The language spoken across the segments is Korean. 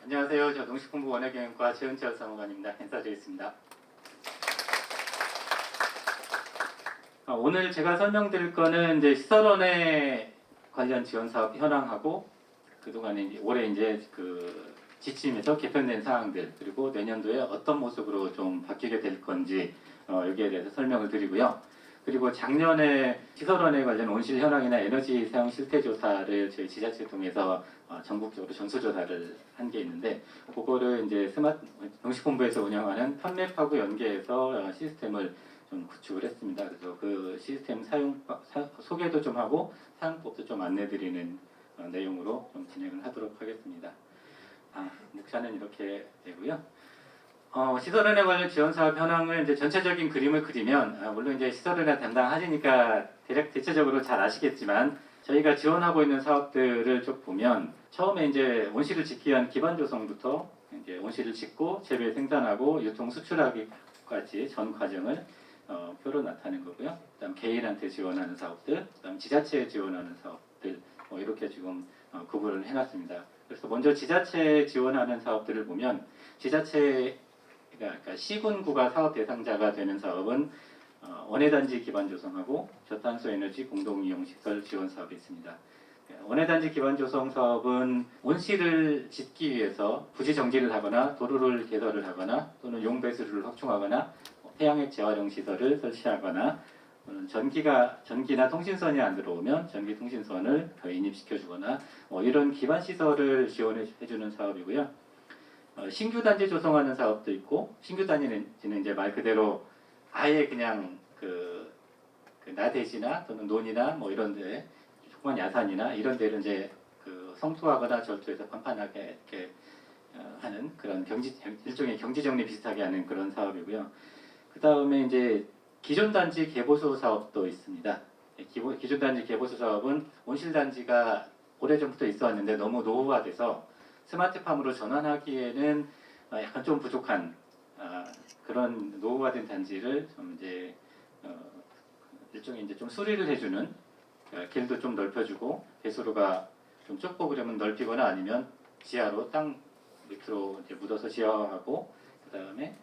안녕하세요. 저 농식품부 원예경영과 최은철 사무관입니다. 인사드리겠습니다. 오늘 제가 설명드릴 거는 이제 시설원에 관련 지원 사업 현황하고 그동안에 올해 그 지침에서 개편된 사항들 그리고 내년도에 어떤 모습으로 좀 바뀌게 될 건지 여기에 대해서 설명을 드리고요. 그리고 작년에 시설원에 관련 온실 현황이나 에너지 사용 실태 조사를 저희 지자체 통해서 전국적으로 전수 조사를 한 게 있는데 그거를 이제 농식품부에서 운영하는 팜랩하고 연계해서 시스템을 좀 구축을 했습니다. 그래서 그 시스템 소개도 좀 하고 사용법도 좀 안내드리는 내용으로 좀 진행을 하도록 하겠습니다. 목차는 이렇게 되고요. 시설은행 관련 지원 사업 현황을 이제 전체적인 그림을 그리면 물론 이제 시설은행 담당하시니까 대체적으로 잘 아시겠지만 저희가 지원하고 있는 사업들을 쭉 보면 처음에 이제 온실을 짓기 위한 기반 조성부터 이제 온실을 짓고 재배 생산하고 유통 수출하기까지 전 과정을 표로 나타낸 거고요. 그다음 개인한테 지원하는 사업들, 그다음 지자체에 지원하는 사업들 이렇게 지금 구분을 해놨습니다. 그래서 먼저 지자체에 지원하는 사업들을 보면 그러니까 시군구가 사업 대상자가 되는 사업은 원예단지 기반 조성하고 저탄소 에너지 공동이용 시설 지원 사업이 있습니다. 원예단지 기반 조성 사업은 온실을 짓기 위해서 부지 정지를 하거나 도로를 개설을 하거나 또는 용배수를 확충하거나 태양핵 재활용 시설을 설치하거나 전기나 통신선이 안 들어오면 전기 통신선을 인입시켜 주거나 이런 기반 시설을 지원해 주는 사업이고요. 신규 단지 조성하는 사업도 있고 신규 단지는 이제 말 그대로 아예 그냥 그 나대지나 또는 논이나 이런데 조그만 야산이나 이런 데를 이제 그 성투하거나 절투해서 판판하게 이렇게 하는 그런 일종의 경지 정리 비슷하게 하는 그런 사업이고요. 그 다음에 이제 기존 단지 개보수 사업도 있습니다. 기존 단지 개보수 사업은 온실 단지가 오래전부터 있었는데 너무 노후화돼서 스마트팜으로 전환하기에는 약간 좀 부족한 그런 노후화된 단지를 좀 이제 일종의 이제 좀 수리를 해주는 길도 좀 넓혀주고 배수로가 좀 좁고 그러면 넓히거나 아니면 지하로 땅 밑으로 이제 묻어서 지하화하고 그 다음에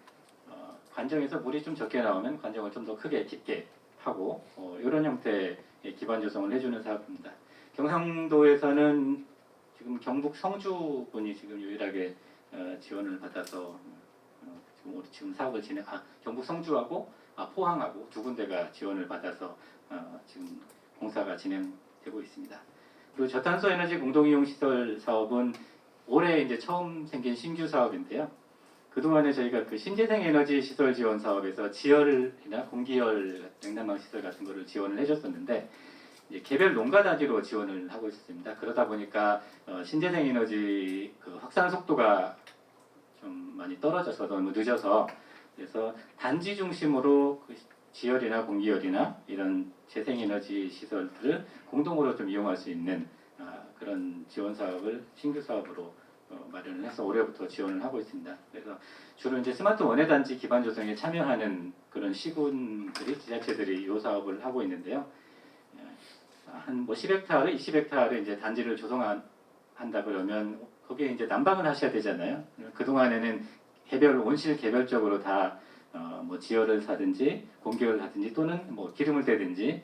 관정에서 물이 좀 적게 나오면 관정을 좀 더 크게 깊게 하고 이런 형태의 기반 조성을 해주는 사업입니다. 경상도에서는 지금 경북 성주군이 지금 유일하게 지원을 받아서 지금 사업을 경북 성주하고 포항하고 두 군데가 지원을 받아서 지금 공사가 진행되고 있습니다. 그리고 저탄소 에너지 공동이용 시설 사업은 올해 이제 처음 생긴 신규 사업인데요. 그동안에 저희가 그 신재생 에너지 시설 지원 사업에서 지열이나 공기열 냉난방 시설 같은 거를 지원을 해줬었는데 이제 개별 농가 단위로 지원을 하고 있었습니다. 그러다 보니까 신재생 에너지 그 확산 속도가 좀 많이 떨어져서 너무 늦어서 그래서 단지 중심으로 그 지열이나 공기열이나 이런 재생에너지 시설들을 공동으로 좀 이용할 수 있는 그런 지원 사업을 신규 사업으로 마련을 해서 올해부터 지원을 하고 있습니다. 그래서 주로 이제 스마트 원예단지 기반 조성에 참여하는 그런 시군들이 지자체들이 이 사업을 하고 있는데요. 한 10헥타르, 20헥타르 이제 단지를 조성한다 그러면 거기에 이제 난방을 하셔야 되잖아요. 그 동안에는 온실 개별적으로 다 지열을 사든지 공기열을 하든지 또는 기름을 대든지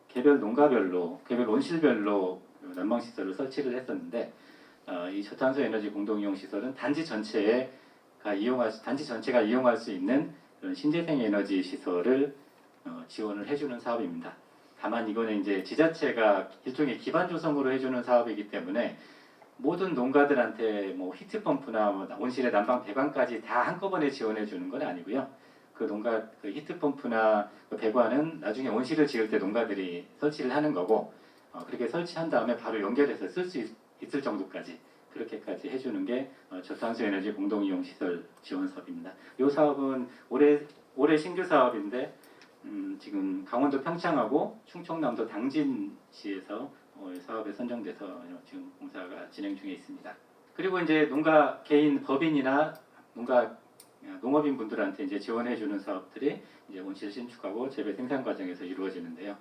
개별 농가별로 개별 온실별로 난방 시설을 설치를 했었는데 이 저탄소 에너지 공동이용 시설은 단지 전체가 이용할 수 있는 그런 신재생 에너지 시설을 지원을 해주는 사업입니다. 다만 이거는 이제 지자체가 일종의 기반 조성으로 해주는 사업이기 때문에 모든 농가들한테 히트펌프나 온실의 난방 배관까지 다 한꺼번에 지원해 주는 건 아니고요. 그 히트펌프나 그 배관은 나중에 온실을 지을 때 농가들이 설치를 하는 거고 그렇게 설치한 다음에 바로 연결해서 쓸 수 있을 정도까지 그렇게까지 해주는 게 저탄소 에너지 공동이용 시설 지원 사업입니다. 이 사업은 올해 신규 사업인데 지금 강원도 평창하고 충청남도 당진시에서 사업에 선정돼서 지금 공사가 진행 중에 있습니다. 그리고 이제 개인 법인이나 농업인 분들한테 이제 지원해주는 사업들이 이제 온실 신축하고 재배 생산 과정에서 이루어지는데요.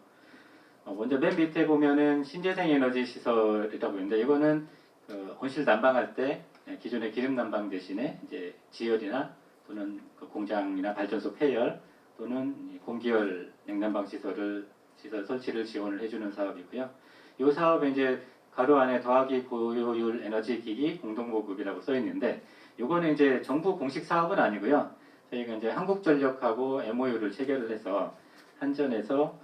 먼저 맨 밑에 보면은 신재생 에너지 시설이라고 있는데 이거는 온실 난방할 때 기존의 기름 난방 대신에 이제 지열이나 또는 그 공장이나 발전소 폐열 또는 공기열 냉난방 시설 설치를 지원을 해주는 사업이고요. 이 사업에 이제 가로 안에 더하기 보유율 에너지 기기 공동보급이라고 써 있는데, 이거는 이제 정부 공식 사업은 아니고요. 저희가 이제 한국전력하고 MOU를 체결을 해서 한전에서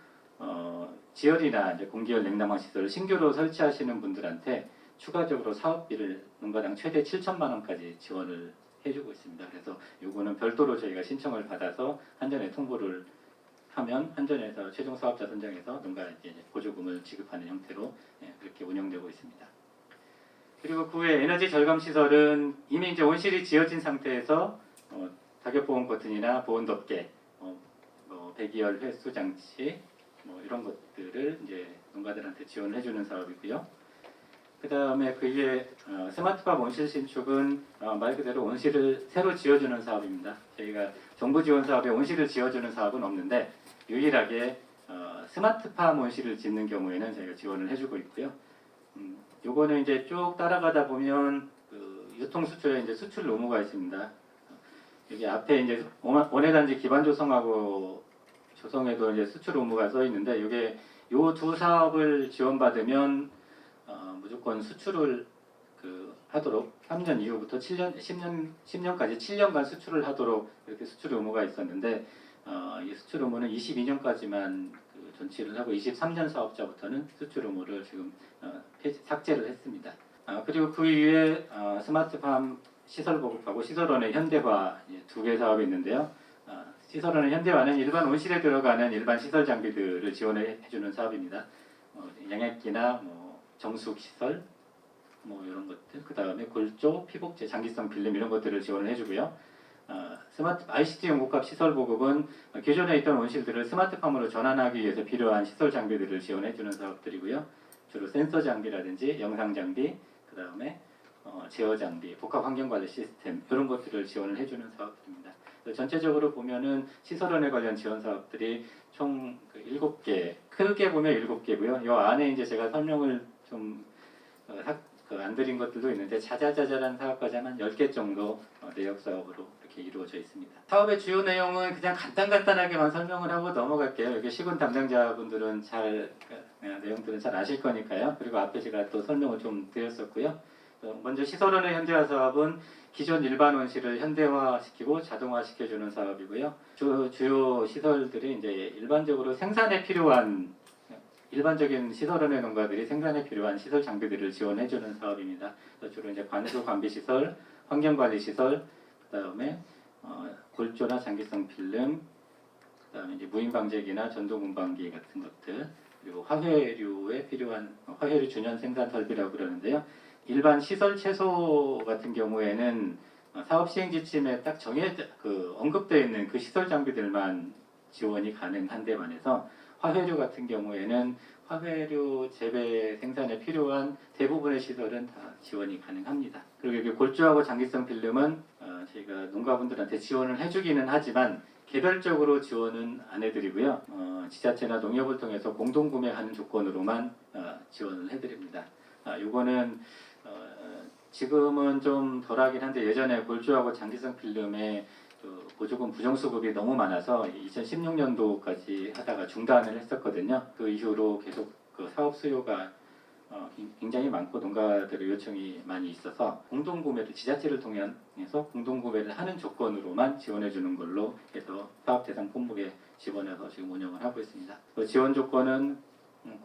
지열이나 이제 공기열 냉난방 시설을 신규로 설치하시는 분들한테 추가적으로 사업비를 농가당 최대 7천만 원까지 지원을 해주고 있습니다. 그래서 이거는 별도로 저희가 신청을 받아서 한전에 통보를 하면 한전에서 최종 사업자 선정해서 농가에 보조금을 지급하는 형태로 그렇게 운영되고 있습니다. 그리고 그 외 에너지 절감 시설은 이미 이제 온실이 지어진 상태에서 다격보온 커튼이나 보온 덮개, 배기열 회수 장치 이런 것들을 이제 농가들한테 지원을 해주는 사업이고요. 그 다음에 그 위에 스마트팜 온실 신축은 말 그대로 온실을 새로 지어주는 사업입니다. 저희가 정부 지원 사업에 온실을 지어주는 사업은 없는데 유일하게 스마트팜 온실을 짓는 경우에는 저희가 지원을 해주고 있고요. 요거는 이제 쭉 따라가다 보면 그 유통 수출에 이제 수출 의무가 있습니다. 여기 앞에 이제 원해단지 기반 조성하고 조성에도 이제 수출 의무가 써 있는데, 이게 요 두 사업을 지원받으면 무조건 수출을 하도록 3년 이후부터 10년까지 7년간 수출을 하도록 이렇게 수출 의무가 있었는데, 이 수출 의무는 22년까지만 존치를 하고 23년 사업자부터는 수출 의무를 지금 삭제를 했습니다. 그리고 그 이후에 스마트팜 시설 보급하고 시설원의 현대화 두 개 사업이 있는데요. 시설원의 현대화는 일반 온실에 들어가는 일반 시설 장비들을 지원해 주는 사업입니다. 양액기나 정수기 시설 이런 것들, 그 다음에 골조, 피복제, 장기성 필름 이런 것들을 지원을 해주고요. 스마트 ICT 연구값 시설 보급은 기존에 있던 온실들을 스마트팜으로 전환하기 위해서 필요한 시설 장비들을 지원해주는 사업들이고요. 주로 센서 장비라든지 영상 장비, 그 다음에 제어 장비, 복합 환경 관리 시스템 이런 것들을 지원을 해주는 사업들입니다. 전체적으로 보면은 시설원에 관련 지원 사업들이 총 7개, 크게 보면 7개고요. 이 안에 이제 제가 설명을 좀 안 드린 것들도 있는데 자잘자잘한 사업까지 한 10개 정도 내역 사업으로 이렇게 이루어져 있습니다. 사업의 주요 내용은 그냥 간단하게만 설명을 하고 넘어갈게요. 여기 시군 담당자분들은 내용들은 잘 아실 거니까요. 그리고 앞에 제가 또 설명을 좀 드렸었고요. 먼저 시설원의 현대화 사업은 기존 일반 온실을 현대화시키고 자동화시켜주는 사업이고요. 주요 시설들이 이제 일반적으로 생산에 필요한 일반적인 시설원의 농가들이 생산에 필요한 시설 장비들을 지원해주는 사업입니다. 주로 이제 관수 관비 시설, 환경 관리 시설, 그다음에 골조나 장기성 필름, 그다음에 이제 무인 방제기나 전동 운반기 같은 것들, 그리고 화훼류에 필요한 화훼류 준현 생산 설비라고 그러는데요. 일반 시설 채소 같은 경우에는 사업 시행 지침에 딱 언급되어 있는 그 시설 장비들만 지원이 가능한데 반해서 화훼류 같은 경우에는 화훼류 재배 생산에 필요한 대부분의 시설은 다 지원이 가능합니다. 그리고 여기 골조하고 장기성 필름은 저희가 농가분들한테 지원을 해주기는 하지만 개별적으로 지원은 안 해드리고요. 지자체나 농협을 통해서 공동 구매하는 조건으로만 지원을 해드립니다. 이거는 지금은 좀 덜하긴 한데 예전에 골조하고 장기성 필름의 보조금 부정수급이 너무 많아서 2016년도까지 하다가 중단을 했었거든요. 그 이후로 계속 그 사업 수요가 굉장히 많고 농가들의 요청이 많이 있어서 공동구매를 지자체를 통해서 공동구매를 하는 조건으로만 지원해주는 걸로 해서 사업 대상 품목에 집어넣어서 지금 운영을 하고 있습니다. 그 지원 조건은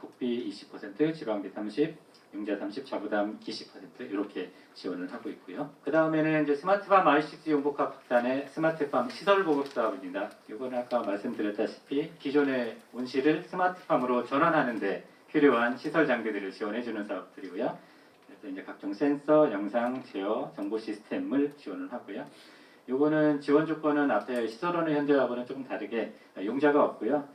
국비 20%, 지방비 30%, 융자 30, 자부담 20% 이렇게 지원을 하고 있고요. 그 다음에는 이제 스마트팜 ICT 용복합 확산의 스마트팜 시설 보급 사업입니다. 이거는 아까 말씀드렸다시피 기존의 온실을 스마트팜으로 전환하는데 필요한 시설 장비들을 지원해주는 사업들이고요. 그래서 이제 각종 센서, 영상, 제어, 정보 시스템을 지원을 하고요. 이거는 지원 조건은 앞에 시설원의 현재하고는 조금 다르게 용자가 없고요.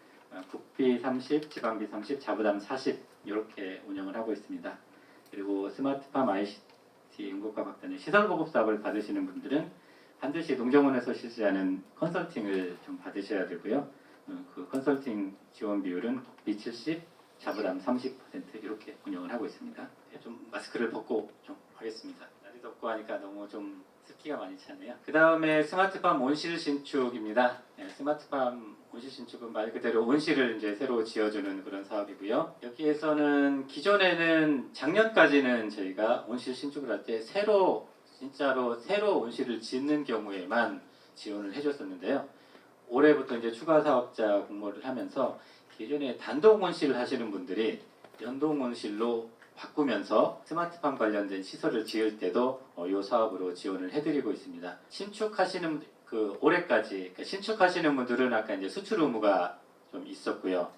국비 30, 지방비 30, 자부담 40 이렇게 운영을 하고 있습니다. 그리고 스마트팜 ICT 연구과 확단의 시설 보급 사업을 받으시는 분들은 반드시 농정원에서 실시하는 컨설팅을 좀 받으셔야 되고요. 그 컨설팅 지원 비율은 국비 70, 자부담 30% 이렇게 운영을 하고 있습니다. 좀 마스크를 벗고 좀 하겠습니다. 날이 덥고 하니까 너무 좀 습기가 많이 차네요. 그 다음에 스마트팜 온실 신축입니다. 스마트팜 온실 신축은 말 그대로 온실을 이제 새로 지어주는 그런 사업이고요. 여기에서는 기존에는 작년까지는 저희가 온실 신축을 할 때 진짜로 새로 온실을 짓는 경우에만 지원을 해줬었는데요. 올해부터 이제 추가 사업자 공모를 하면서 기존에 단독 온실을 하시는 분들이 연동 온실로 바꾸면서 스마트팜 관련된 시설을 지을 때도 이 사업으로 지원을 해드리고 있습니다. 신축하시는 올해까지 그러니까 신축하시는 분들은 아까 이제 수출 의무가 좀 있었고요.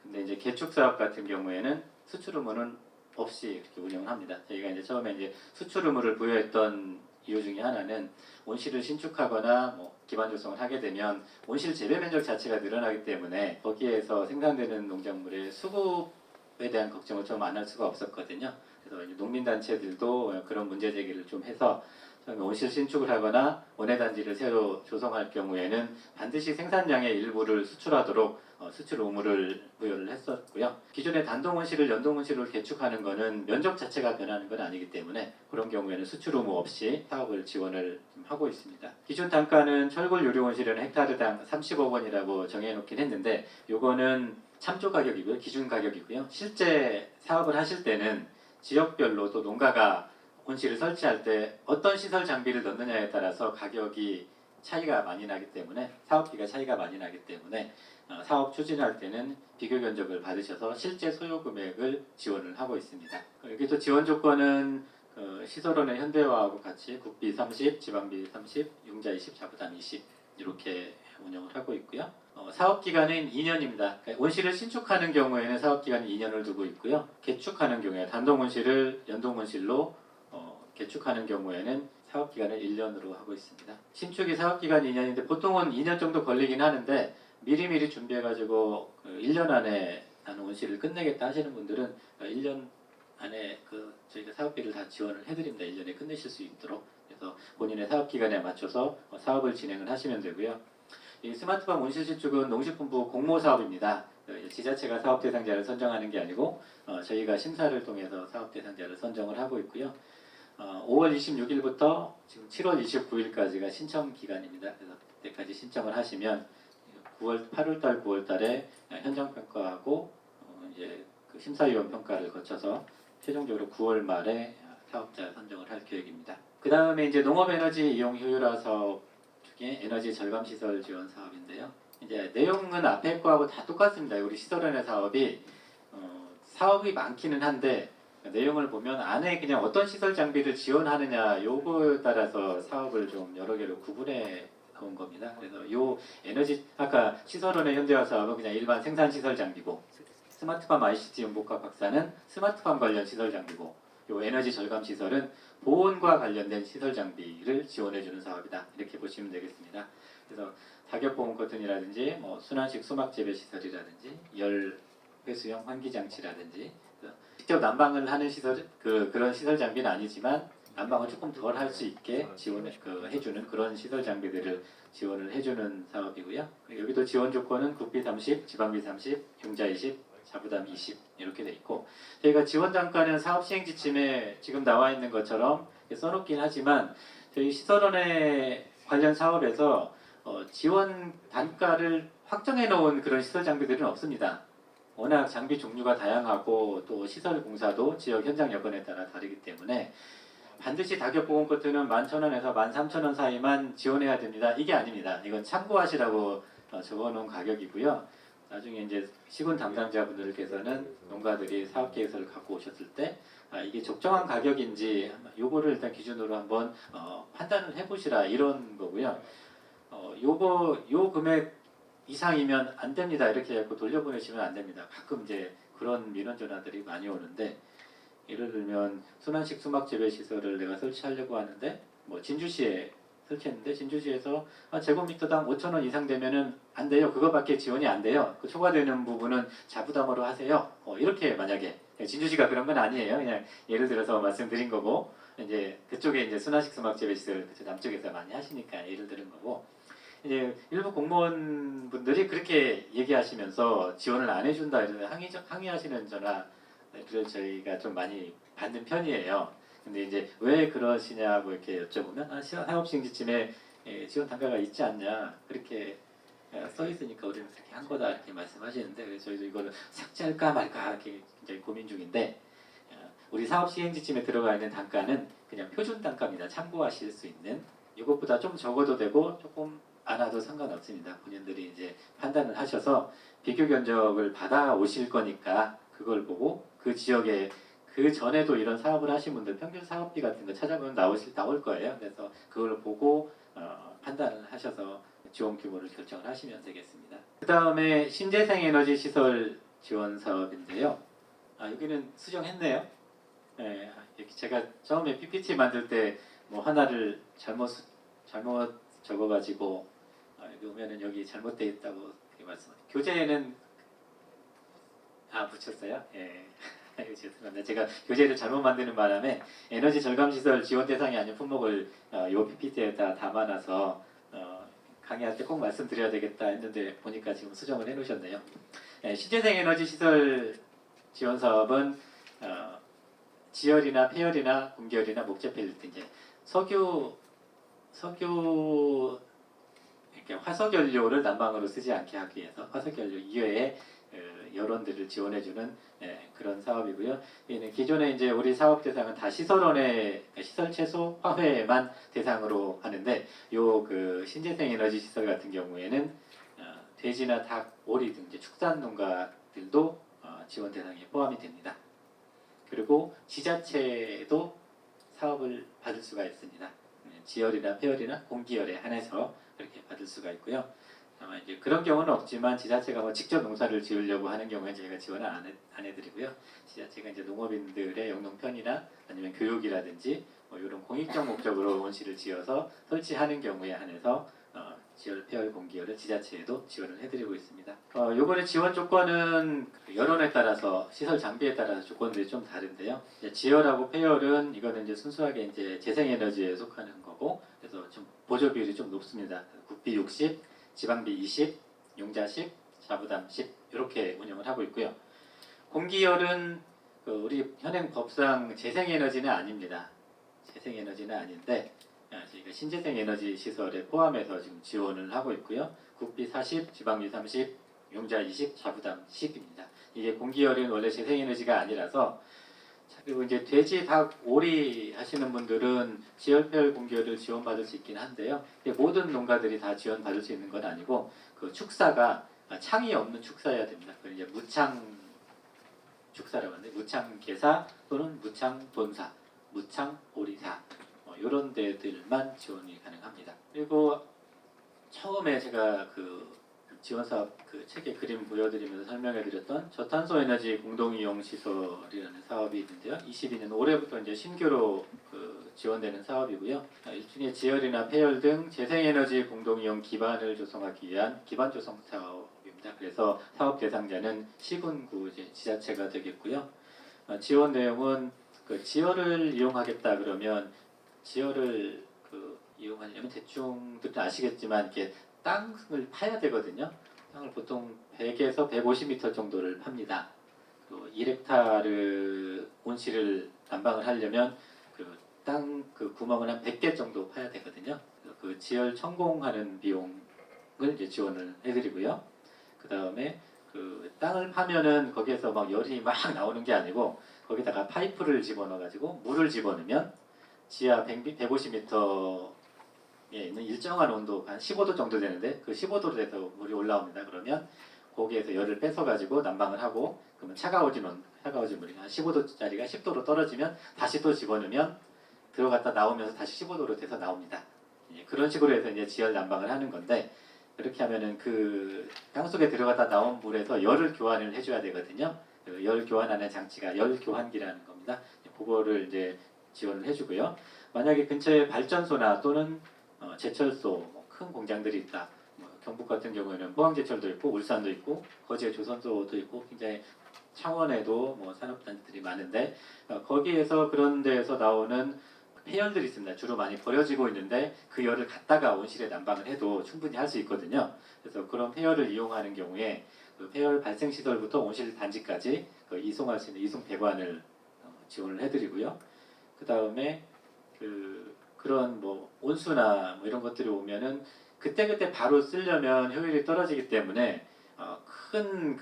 근데 이제 개축 사업 같은 경우에는 수출 의무는 없이 그렇게 운영을 합니다. 저희가 이제 처음에 이제 수출 의무를 부여했던 이유 중에 하나는 온실을 신축하거나 기반 조성을 하게 되면 온실 재배 면적 자체가 늘어나기 때문에 거기에서 생산되는 농작물의 수급에 대한 걱정을 좀 안 할 수가 없었거든요. 그래서 이제 농민단체들도 그런 문제 제기를 좀 해서 온실 신축을 하거나 원예단지를 새로 조성할 경우에는 반드시 생산량의 일부를 수출하도록 수출 의무를 부여를 했었고요. 기존의 단독 온실을 연동 온실로 개축하는 것은 면적 자체가 변하는 건 아니기 때문에 그런 경우에는 수출 의무 없이 사업을 지원을 하고 있습니다. 기존 단가는 철골 유료 온실은 헥타르당 30억 원이라고 정해놓긴 했는데 요거는 참조 가격이고요. 기준 가격이고요. 실제 사업을 하실 때는 지역별로 또 농가가 온실을 설치할 때 어떤 시설 장비를 넣느냐에 따라서 가격이 차이가 많이 나기 때문에 사업비가 차이가 많이 나기 때문에 사업 추진할 때는 비교 견적을 받으셔서 실제 소요 금액을 지원을 하고 있습니다. 여기도 지원 조건은 시설원의 현대화하고 같이 국비 30, 지방비 30, 융자 20, 자부담 20 이렇게 운영을 하고 있고요. 사업 기간은 2년입니다. 그러니까 온실을 신축하는 경우에는 사업 기간이 2년을 두고 있고요. 개축하는 경우에 단독 온실을 연동 온실로 개축하는 경우에는 사업 기간을 1년으로 하고 있습니다. 신축이 사업 기간이 2년인데 보통은 2년 정도 걸리긴 하는데 미리미리 준비해가지고 1년 안에 나는 온실을 끝내겠다 하시는 분들은 1년 안에 저희가 사업비를 다 지원을 해드립니다. 1년에 끝내실 수 있도록. 그래서 본인의 사업 기간에 맞춰서 사업을 진행을 하시면 되고요. 이 스마트팜 온실 신축은 농식품부 공모 사업입니다. 지자체가 사업 대상자를 선정하는 게 아니고 저희가 심사를 통해서 사업 대상자를 선정을 하고 있고요. 5월 26일부터 지금 7월 29일까지가 신청 기간입니다. 그래서 그때까지 신청을 하시면 8월달, 9월달에 현장 평가하고 이제 그 심사위원 평가를 거쳐서 최종적으로 9월 말에 사업자 선정을 할 계획입니다. 그 다음에 이제 농업에너지 이용 효율화 사업 중에 에너지 절감 시설 지원 사업인데요. 이제 내용은 앞에 거하고 다 똑같습니다. 우리 시설원의 사업이 사업이 많기는 한데 내용을 보면 안에 그냥 어떤 시설 장비를 지원하느냐 요거에 따라서 사업을 좀 여러 개로 구분해 놓은 겁니다. 그래서 요 에너지 아까 시설원의 현대화 사업은 그냥 일반 생산 시설 장비고 스마트팜 ICT 연복합 박사는 스마트팜 관련 시설 장비고 요 에너지 절감 시설은 보온과 관련된 시설 장비를 지원해주는 사업이다 이렇게 보시면 되겠습니다. 그래서 사격 보온 커튼이라든지 순환식 수막 재배 시설이라든지 열 회수형 환기 장치라든지 직접 난방을 하는 시설 그런 시설 장비는 아니지만 난방을 조금 덜 할 수 있게 해주는 그런 시설 장비들을 지원을 해주는 사업이고요. 여기도 지원 조건은 국비 30, 지방비 30, 융자 20, 자부담 20 이렇게 돼 있고 저희가 지원 단가는 사업 시행 지침에 지금 나와 있는 것처럼 써놓긴 하지만 저희 시설원의 관련 사업에서 지원 단가를 확정해 놓은 그런 시설 장비들은 없습니다. 워낙 장비 종류가 다양하고 또 시설 공사도 지역 현장 여건에 따라 다르기 때문에 반드시 다격 보온 커튼은 11,000원에서 13,000원 사이만 지원해야 됩니다. 이게 아닙니다. 이건 참고하시라고 적어놓은 가격이고요. 나중에 이제 시군 담당자분들께서는 농가들이 사업 계획서를 갖고 오셨을 때 이게 적정한 가격인지 요거를 일단 기준으로 한번 판단을 해보시라 이런 거고요. 요 금액 이상이면 안 됩니다. 이렇게 해서 돌려보내시면 안 됩니다. 가끔 이제 그런 민원 전화들이 많이 오는데 예를 들면 순환식 수막 재배 시설을 내가 설치하려고 하는데 진주시에 설치했는데 진주시에서 제곱미터당 5,000원 이상 되면은 안 돼요. 그거밖에 지원이 안 돼요. 그 초과되는 부분은 자부담으로 하세요. 이렇게 만약에 진주시가 그런 건 아니에요. 그냥 예를 들어서 말씀드린 거고 이제 그쪽에 이제 순환식 수막 재배 시설 남쪽에서 많이 하시니까 예를 들은 거고. 이제 일부 공무원분들이 그렇게 얘기하시면서 지원을 안 해준다 이런 항의하시는 전화를 저희가 좀 많이 받는 편이에요. 근데 이제 왜 그러시냐고 이렇게 여쭤보면 사업시행지침에 지원 단가가 있지 않냐 그렇게 써 있으니까 우리는 그렇게 한 거다 이렇게 말씀하시는데 그래서 저희도 이거를 삭제할까 말까 이렇게 굉장히 고민 중인데 우리 사업시행지침에 들어가 있는 단가는 그냥 표준 단가입니다. 참고하실 수 있는 이것보다 좀 적어도 되고 조금 안 와도 상관없습니다. 본인들이 이제 판단을 하셔서 비교 견적을 받아 오실 거니까 그걸 보고 그 지역에 그 전에도 이런 사업을 하신 분들 평균 사업비 같은 거 찾아보면 나올 거예요. 그래서 그걸 보고 판단을 하셔서 지원 규모를 결정을 하시면 되겠습니다. 그 다음에 신재생 에너지 시설 지원 사업인데요. 여기는 수정했네요. 네, 제가 처음에 PPT 만들 때 뭐 하나를 잘못 적어가지고 여기 오면은 여기 잘못되어 있다고 이렇게 말씀하셨어요. 교재에는 붙였어요? 예. 죄송합니다. 제가 교재를 잘못 만드는 바람에 에너지 절감 시설 지원 대상이 아닌 품목을 요 PPT에다 담아놔서 강의할 때 꼭 말씀드려야 되겠다 했는데 보니까 지금 수정을 해놓으셨네요. 신재생 에너지 시설 지원 사업은 지열이나 폐열이나 공기열이나 목재폐일 때 이제 석유 이렇게 화석연료를 난방으로 쓰지 않게 하기 위해서 화석연료 이외에 여론들을 지원해주는 그런 사업이고요. 얘는 기존에 이제 우리 사업 대상은 다 시설원의 시설 채소 화훼만 대상으로 하는데 요 그 신재생 에너지 시설 같은 경우에는 돼지나 닭, 오리 등 이제 축산 농가들도 지원 대상에 포함이 됩니다. 그리고 지자체도 사업을 받을 수가 있습니다. 지열이나 폐열이나 공기열에 한해서 그렇게 받을 수가 있고요. 아마 이제 그런 경우는 없지만 지자체가 뭐 직접 농사를 지으려고 하는 경우에 저희가 지원을 안 해드리고요. 지자체가 이제 농업인들의 영농편이나 아니면 교육이라든지 뭐 이런 공익적 목적으로 원시를 지어서 설치하는 경우에 한해서 지열, 폐열, 공기열을 지자체에도 지원을 해드리고 있습니다. 요번에 지원 조건은 여론에 따라서 시설 장비에 따라서 조건들이 좀 다른데요. 지열하고 폐열은 이거는 이제 순수하게 이제 재생에너지에 속하는 거고, 그래서 좀 보조 비율이 좀 높습니다. 국비 60, 지방비 20, 용자 10, 자부담 10 이렇게 운영을 하고 있고요. 공기열은 우리 현행 법상 재생에너지는 아닙니다. 재생에너지는 아닌데 저희가 신재생 에너지 시설에 포함해서 지금 지원을 하고 있고요. 국비 40, 지방비 30, 용자 20, 자부담 10입니다. 이게 공기열은 원래 재생에너지가 아니라서 그리고 이제 돼지, 닭, 오리 하시는 분들은 지열폐열 공기열을 지원받을 수 있긴 한데요. 모든 농가들이 다 지원받을 수 있는 건 아니고 그 축사가 창이 없는 축사여야 됩니다. 그걸 이제 무창 축사라고 하는데 무창 개사 또는 무창 돈사, 무창 오리사 이런 데들만 지원이 가능합니다. 그리고 처음에 제가 그 지원사업 그 책에 그림 보여드리면서 설명해드렸던 저탄소 에너지 공동이용 시설이라는 사업이 있는데요. 22년 올해부터 이제 신규로 지원되는 사업이고요. 일종의 지열이나 폐열 등 재생에너지 공동이용 기반을 조성하기 위한 기반 조성 사업입니다. 그래서 사업 대상자는 시군구 지자체가 되겠고요. 지원 내용은 지열을 이용하겠다 그러면 지열을 이용하려면 대충들 아시겠지만 이렇게 땅을 파야 되거든요. 땅을 보통 100에서 150m 정도를 팝니다. 1헥타르 온실을 난방을 하려면 땅 구멍을 한 100개 정도 파야 되거든요. 그 지열 천공하는 비용을 이제 지원을 해드리고요. 그 다음에 땅을 파면은 거기에서 막 열이 막 나오는 게 아니고 거기다가 파이프를 집어넣어가지고 물을 집어넣으면 지하 150m에 있는 일정한 온도 한 15도 정도 되는데 그 15도로 돼서 물이 올라옵니다. 그러면 거기에서 열을 뺏어가지고 난방을 하고 그러면 차가워진 물이 한 15도짜리가 10도로 떨어지면 다시 또 집어넣으면 들어갔다 나오면서 다시 15도로 돼서 나옵니다. 그런 식으로 해서 이제 지열 난방을 하는 건데 그렇게 하면은 그 땅속에 들어갔다 나온 물에서 열을 교환을 해줘야 되거든요. 열 교환하는 장치가 열 교환기라는 겁니다. 그거를 이제 지원을 해주고요. 만약에 근처에 발전소나 또는 제철소, 큰 공장들이 있다. 경북 같은 경우에는 포항제철도 있고 울산도 있고 거제 조선소도 있고 굉장히 창원에도 산업단지들이 많은데 거기에서 그런 데에서 나오는 폐열들이 있습니다. 주로 많이 버려지고 있는데 그 열을 갖다가 온실에 난방을 해도 충분히 할 수 있거든요. 그래서 그런 폐열을 이용하는 경우에 그 폐열 발생 시설부터 온실 단지까지 이송할 수 있는 이송 배관을 지원을 해드리고요. 그 다음에 그런 뭐 온수나 뭐 이런 것들이 오면은 그때그때 바로 쓰려면 효율이 떨어지기 때문에 큰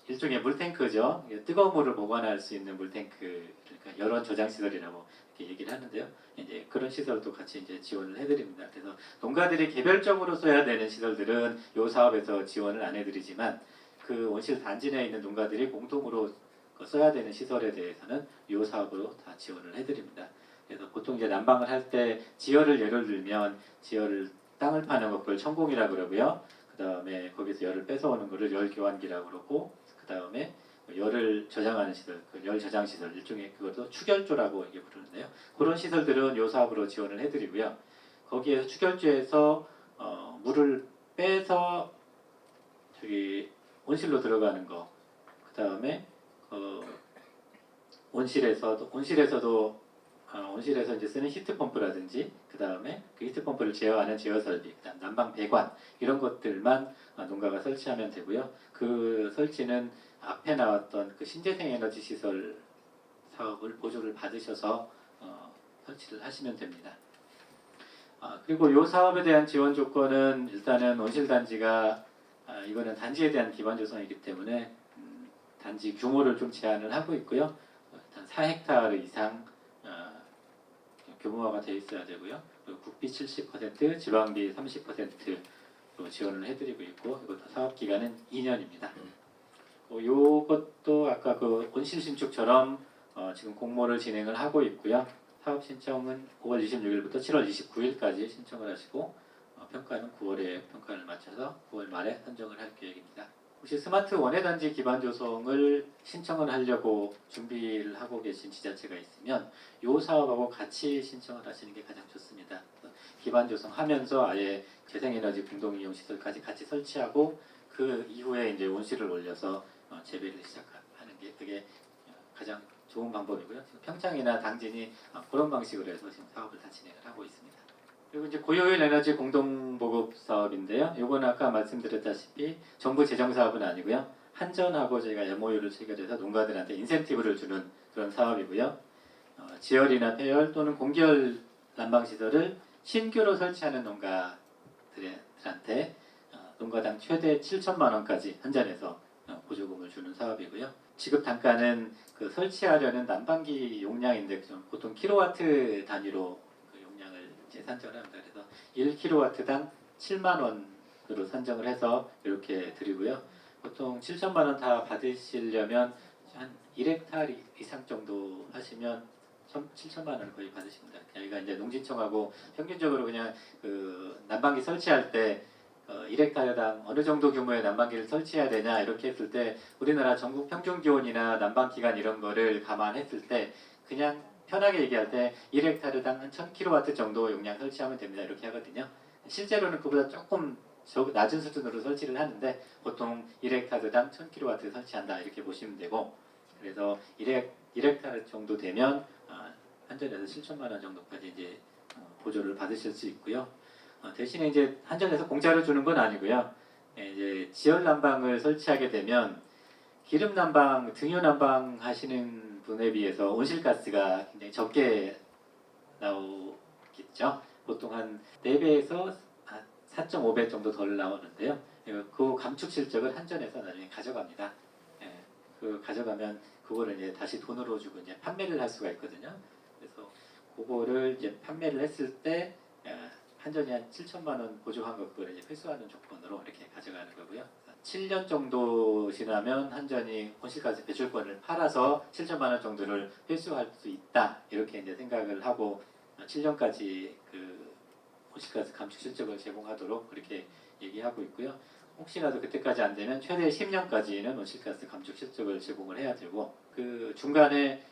일종의 물탱크죠. 뜨거운 물을 보관할 수 있는 물탱크, 그러니까 열원 저장 시설이라고 이렇게 얘기를 하는데요. 이제 그런 시설도 같이 이제 지원을 해드립니다. 그래서 농가들이 개별적으로 써야 되는 시설들은 이 사업에서 지원을 안 해드리지만 그 온실 단지 내에 있는 농가들이 공통으로 써야 되는 시설에 대해서는 이 사업으로 다 지원을 해드립니다. 그래서 보통 이제 난방을 할 때 지열을 예를 들면 지열을 땅을 파는 거 그걸 천공이라 그러고요. 그 다음에 거기서 열을 뺏어오는 거를 열교환기라고 그러고 그 다음에 열을 저장하는 시설, 열 저장 시설 일종의 그것도 추결조라고 이게 부르는데요. 그런 시설들은 이 사업으로 지원을 해드리고요. 거기에서 추결조에서 물을 빼서 저기 온실로 들어가는 거, 그 다음에 온실에서 이제 쓰는 히트 펌프라든지 그 다음에 그 히트 펌프를 제어하는 제어 설비, 그다음 난방 배관 이런 것들만 농가가 설치하면 되고요. 그 설치는 앞에 나왔던 그 신재생 에너지 시설 사업을 보조를 받으셔서 설치를 하시면 됩니다. 그리고 이 사업에 대한 지원 조건은 일단은 온실 단지가 이거는 단지에 대한 기반 조성이기 때문에 단지 규모를 좀 제한을 하고 있고요. 일단 4헥타르 이상 규모화가 되어 있어야 되고요. 그리고 국비 70%, 지방비 30%로 지원을 해드리고 있고 이것도 사업 기간은 2년입니다. 이것도 아까 그 온실 신축처럼 지금 공모를 진행을 하고 있고요. 사업 신청은 5월 26일부터 7월 29일까지 신청을 하시고 평가는 9월에 평가를 마쳐서 9월 말에 선정을 할 계획입니다. 혹시 스마트 원예단지 기반 조성을 신청을 하려고 준비를 하고 계신 지자체가 있으면 이 사업하고 같이 신청을 하시는 게 가장 좋습니다. 기반 조성하면서 아예 재생에너지 공동이용 시설까지 같이 설치하고 그 이후에 이제 온실을 올려서 재배를 시작하는 게 그게 가장 좋은 방법이고요. 지금 평창이나 당진이 그런 방식으로 해서 지금 사업을 다 진행을 하고 있습니다. 그리고 이제 고효율 에너지 공동 보급 사업인데요. 요거는 아까 말씀드렸다시피 정부 재정 사업은 아니고요. 한전하고 저희가 MOU를 체결해서 농가들한테 인센티브를 주는 그런 사업이고요. 지열이나 폐열 또는 공기열 난방 시설을 신규로 설치하는 농가들한테 농가당 최대 7천만 원까지 한전에서 보조금을 주는 사업이고요. 지급 단가는 그 설치하려는 난방기 용량인데 보통 킬로와트 단위로 그 용량을 이제 산정을 합니다. 그래서 1킬로와트당 7만 원으로 산정을 해서 이렇게 드리고요. 보통 7천만 원 다 받으시려면 한 1헥타르 이상 정도 하시면 7천만 원을 거의 받으십니다. 저희가 이제 농진청하고 평균적으로 그냥 그 난방기 설치할 때 1헥타르당 어느 정도 규모의 난방기를 설치해야 되냐 이렇게 했을 때 우리나라 전국 평균 기온이나 난방 기간 이런 거를 감안했을 때 그냥 편하게 얘기할 때 1헥타르당 한 1000kW 정도 용량 설치하면 됩니다. 이렇게 하거든요. 실제로는 그보다 조금 낮은 수준으로 설치를 하는데 보통 1헥타르당 1000kW 설치한다 이렇게 보시면 되고 그래서 1헥타르 정도 되면 한전에서 7천만 원 정도까지 이제 보조를 받으실 수 있고요. 대신에 이제 한전에서 공짜로 주는 건 아니고요. 이제 지열 난방을 설치하게 되면 기름 난방, 등유 난방 하시는 분에 비해서 온실가스가 굉장히 적게 나오겠죠. 보통 한 4배에서 4.5배 정도 덜 나오는데요. 그 감축 실적을 한전에서 나중에 가져갑니다. 그 가져가면 그거를 이제 다시 돈으로 주고 이제 판매를 할 수가 있거든요. 그래서 그거를 이제 판매를 했을 때 한전이 한 7천만 원 보조한 거 그걸 이제 회수하는 조건으로 이렇게 가져가는 거고요. 7년 정도 지나면 한전이 온실가스 배출권을 팔아서 7천만 원 정도를 회수할 수 있다 이렇게 이제 생각을 하고 7년까지 그 온실가스 감축 실적을 제공하도록 그렇게 얘기하고 있고요. 혹시라도 그때까지 안 되면 최대 10년까지는 온실가스 감축 실적을 제공을 해야 되고 그 중간에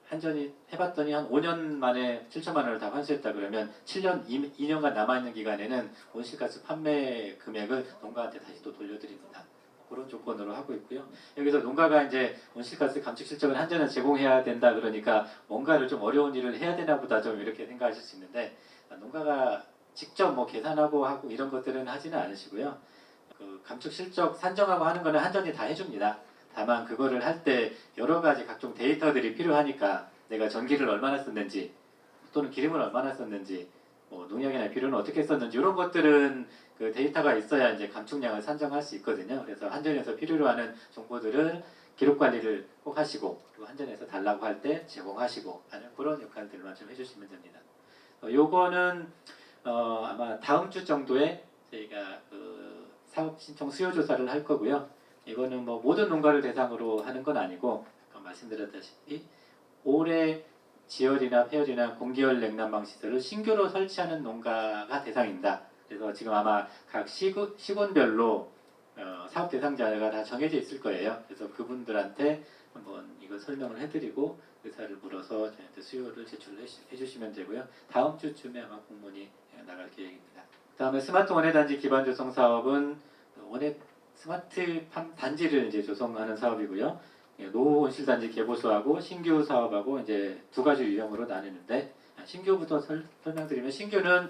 한전이 해봤더니 한 5년 만에 7천만 원을 다 환수했다 그러면 2년간 남아있는 기간에는 온실가스 판매 금액을 농가한테 다시 또 돌려드립니다. 그런 조건으로 하고 있고요. 여기서 농가가 이제 온실가스 감축 실적을 한전에 제공해야 된다 그러니까 뭔가를 좀 어려운 일을 해야 되나 보다 좀 이렇게 생각하실 수 있는데 농가가 직접 뭐 계산하고 하고 이런 것들은 하지는 않으시고요. 그 감축 실적 산정하고 하는 거는 한전이 다 해줍니다. 다만 그거를 할 때 여러 가지 각종 데이터들이 필요하니까 내가 전기를 얼마나 썼는지 또는 기름을 얼마나 썼는지 뭐 농약이나 비료는 어떻게 썼는지 이런 것들은 그 데이터가 있어야 이제 감축량을 산정할 수 있거든요. 그래서 한전에서 필요로 하는 정보들을 기록 관리를 꼭 하시고 그리고 한전에서 달라고 할 때 제공하시고 하는 그런 역할들만 좀 해주시면 됩니다. 요거는 아마 다음 주 정도에 저희가 그 사업 신청 수요 조사를 할 거고요. 이거는 뭐 모든 농가를 대상으로 하는 건 아니고 아까 말씀드렸다시피 올해 지열이나 폐열이나 공기열 냉난방 시설을 신규로 설치하는 농가가 대상입니다. 그래서 지금 아마 각 시군별로 사업 대상자가 다 정해져 있을 거예요. 그래서 그분들한테 한번 이거 설명을 해드리고 의사를 물어서 저희한테 수요를 제출해 주시면 되고요. 다음 주쯤에 아마 공문이 나갈 계획입니다. 그다음에 스마트 원예단지 기반 조성 사업은 스마트팜 단지를 이제 조성하는 사업이고요. 노후 온실단지 개보수하고 신규 사업하고 이제 두 가지 유형으로 나뉘는데 신규부터 설명드리면 신규는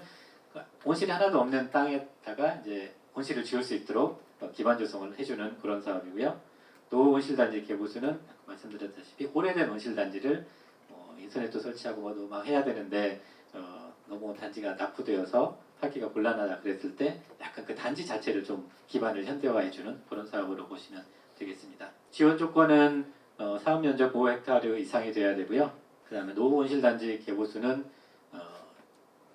온실이 하나도 없는 땅에다가 이제 온실을 지을 수 있도록 기반 조성을 해주는 그런 사업이고요. 노후 온실단지 개보수는 말씀드렸다시피 오래된 온실단지를 인터넷도 설치하고 뭐도 막 해야 되는데 너무 단지가 낙후되어서 하기가 곤란하다 그랬을 때 약간 그 단지 자체를 좀 기반을 현대화해주는 그런 사업으로 보시면 되겠습니다. 지원 조건은 사업 면적 5헥타르 이상이 돼야 되고요. 그 다음에 노후 온실단지 개보수는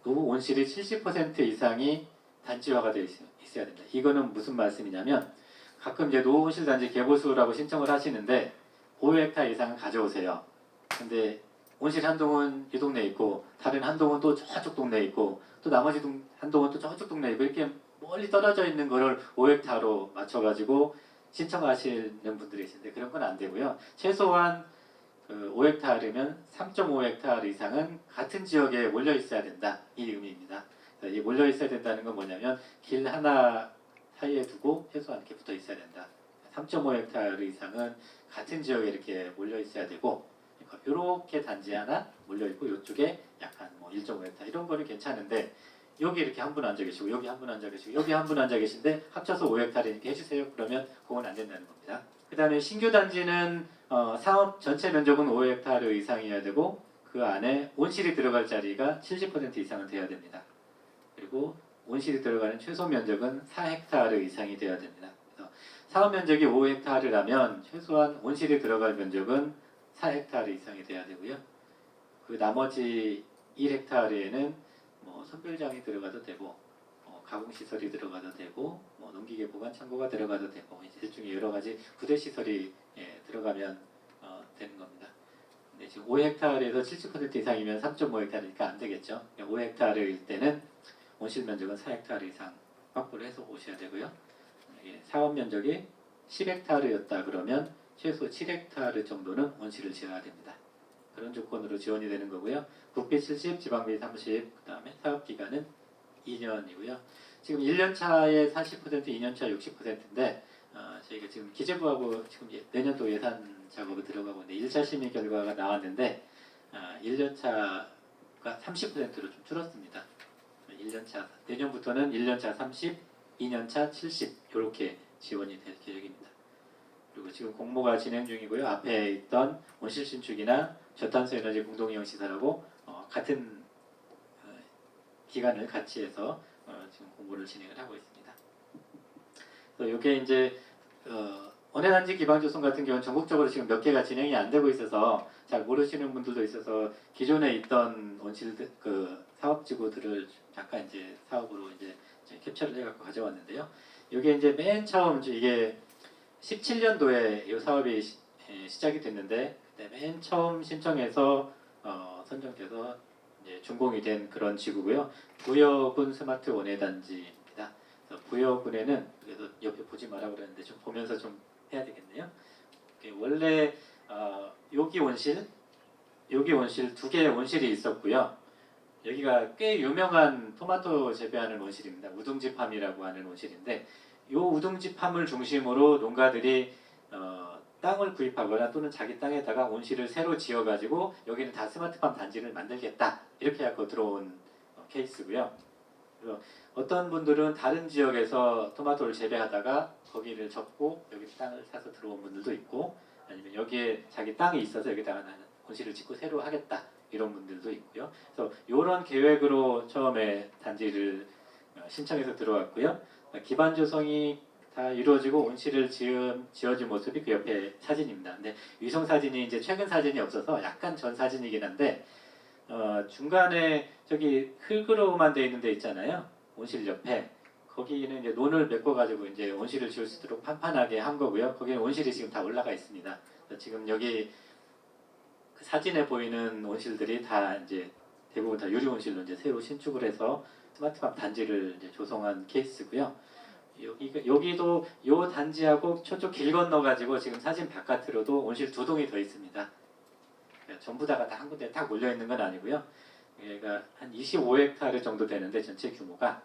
노후 온실의 70% 이상이 단지화가 되어 있어야 됩니다. 이거는 무슨 말씀이냐면 가끔 이제 노후 온실단지 개보수라고 신청을 하시는데 5헥타르 이상은 가져오세요. 근데 온실 한 동은 이 동네에 있고 다른 한 동은 또 저쪽 동네에 있고 또 나머지 한 동은 또 저쪽 동네에 있고 이렇게 멀리 떨어져 있는 거를 5헥타르로 맞춰가지고 신청하시는 분들이 계신데 그런 건 안 되고요. 최소한 5헥타르면 3.5헥타르 이상은 같은 지역에 몰려 있어야 된다. 이 의미입니다. 이 몰려 있어야 된다는 건 뭐냐면 길 하나 사이에 두고 최소한 이렇게 붙어 있어야 된다. 3.5헥타르 이상은 같은 지역에 이렇게 몰려 있어야 되고 이렇게 단지 하나 몰려 있고 이쪽에 약간 뭐 1.5헥타르 이런 거는 괜찮은데 여기 이렇게 한 분 앉아 계시고 여기 한 분 앉아 계시고 여기 한 분 앉아 계신데 합쳐서 5헥타르 이렇게 해주세요. 그러면 그건 안 된다는 겁니다. 그 다음에 신규 단지는 사업 전체 면적은 5헥타르 이상이어야 되고 그 안에 온실이 들어갈 자리가 70% 이상은 돼야 됩니다. 그리고 온실이 들어가는 최소 면적은 4헥타르 이상이 돼야 됩니다. 그래서 사업 면적이 5헥타르라면 최소한 온실이 들어갈 면적은 4헥타르 이상이 돼야 되고요. 그 나머지 1헥타르에는 뭐 선별장이 들어가도 되고 가공시설이 들어가도 되고 뭐 농기계 보관 창고가 들어가도 되고 이제 일종의 여러 가지 부대 시설이 들어가면 되는 겁니다. 근데 지금 5헥타르에서 70% 이상이면 3.5헥타르니까 안 되겠죠. 5헥타르일 때는 온실 면적은 4헥타르 이상 확보를 해서 오셔야 되고요. 사업 면적이 10헥타르였다 그러면 최소 7헥타르 정도는 온실을 지어야 됩니다. 그런 조건으로 지원이 되는 거고요. 국비 70, 지방비 30, 그 다음에 사업 기간은 2년이고요. 지금 1년 차에 40%, 2년 차 60%인데 저희가 지금 기재부하고 지금 내년도 예산 작업에 들어가고 있는데 1차 심의 결과가 나왔는데 1년 차가 30%로 좀 줄었습니다. 1년 차 내년부터는 1년 차 30, 2년 차 70 이렇게 지원이 될 계획입니다. 그리고 지금 공모가 진행 중이고요. 앞에 있던 온실 신축이나 저탄소 에너지 공동이용 시설하고 같은 기간을 같이 해서 지금 공모를 진행을 하고 있습니다. 그래서 이게 이제 원예단지 기반 조성 같은 경우는 전국적으로 지금 몇 개가 진행이 안 되고 있어서 잘 모르시는 분들도 있어서 기존에 있던 온실 그 사업지구들을 잠깐 이제 사업으로 이제 캡처를 해갖고 가져왔는데요. 이게 이제 맨 처음 이게 17년도에 이 사업이 시작이 됐는데 그때 맨 처음 신청해서 선정돼서 이제 준공이 된 그런 지구고요. 부여군 스마트 원예단지입니다. 그래서 부여군에는 그래서 옆에 보지 마라 그랬는데 좀 보면서 좀 해야 되겠네요. 원래 여기 온실 두 개의 온실이 있었고요. 여기가 꽤 유명한 토마토 재배하는 온실입니다. 우둥지팜이라고 하는 온실인데 이 우둥지팜을 중심으로 농가들이 땅을 구입하거나 또는 자기 땅에다가 온실을 새로 지어가지고 여기는 다 스마트팜 단지를 만들겠다 이렇게 하고 들어온 케이스고요. 그래서 어떤 분들은 다른 지역에서 토마토를 재배하다가 거기를 접고 여기 땅을 사서 들어온 분들도 있고 아니면 여기에 자기 땅이 있어서 여기다가 나는 온실을 짓고 새로 하겠다 이런 분들도 있고요. 그래서 이런 계획으로 처음에 단지를 신청해서 들어왔고요. 기반 조성이 다 이루어지고 온실을 지어진 모습이 그 옆에 사진입니다. 근데 위성 사진이 이제 최근 사진이 없어서 약간 전 사진이긴 한데 중간에 저기 흙으로만 돼 있는 데 있잖아요. 온실 옆에 거기는 이제 논을 메꿔가지고 이제 온실을 지을 수 있도록 판판하게 한 거고요. 거기는 온실이 지금 다 올라가 있습니다. 지금 여기 그 사진에 보이는 온실들이 다 이제 대부분 다 유리 온실로 이제 새로 신축을 해서 스마트팜 단지를 이제 조성한 케이스고요. 여기도 요 단지하고 저쪽 길 건너가지고 지금 사진 바깥으로도 온실 2동이 더 있습니다. 그러니까 전부 다가 다 한 군데 딱 몰려 있는 건 아니고요. 얘가 한 25헥타르 정도 되는데 전체 규모가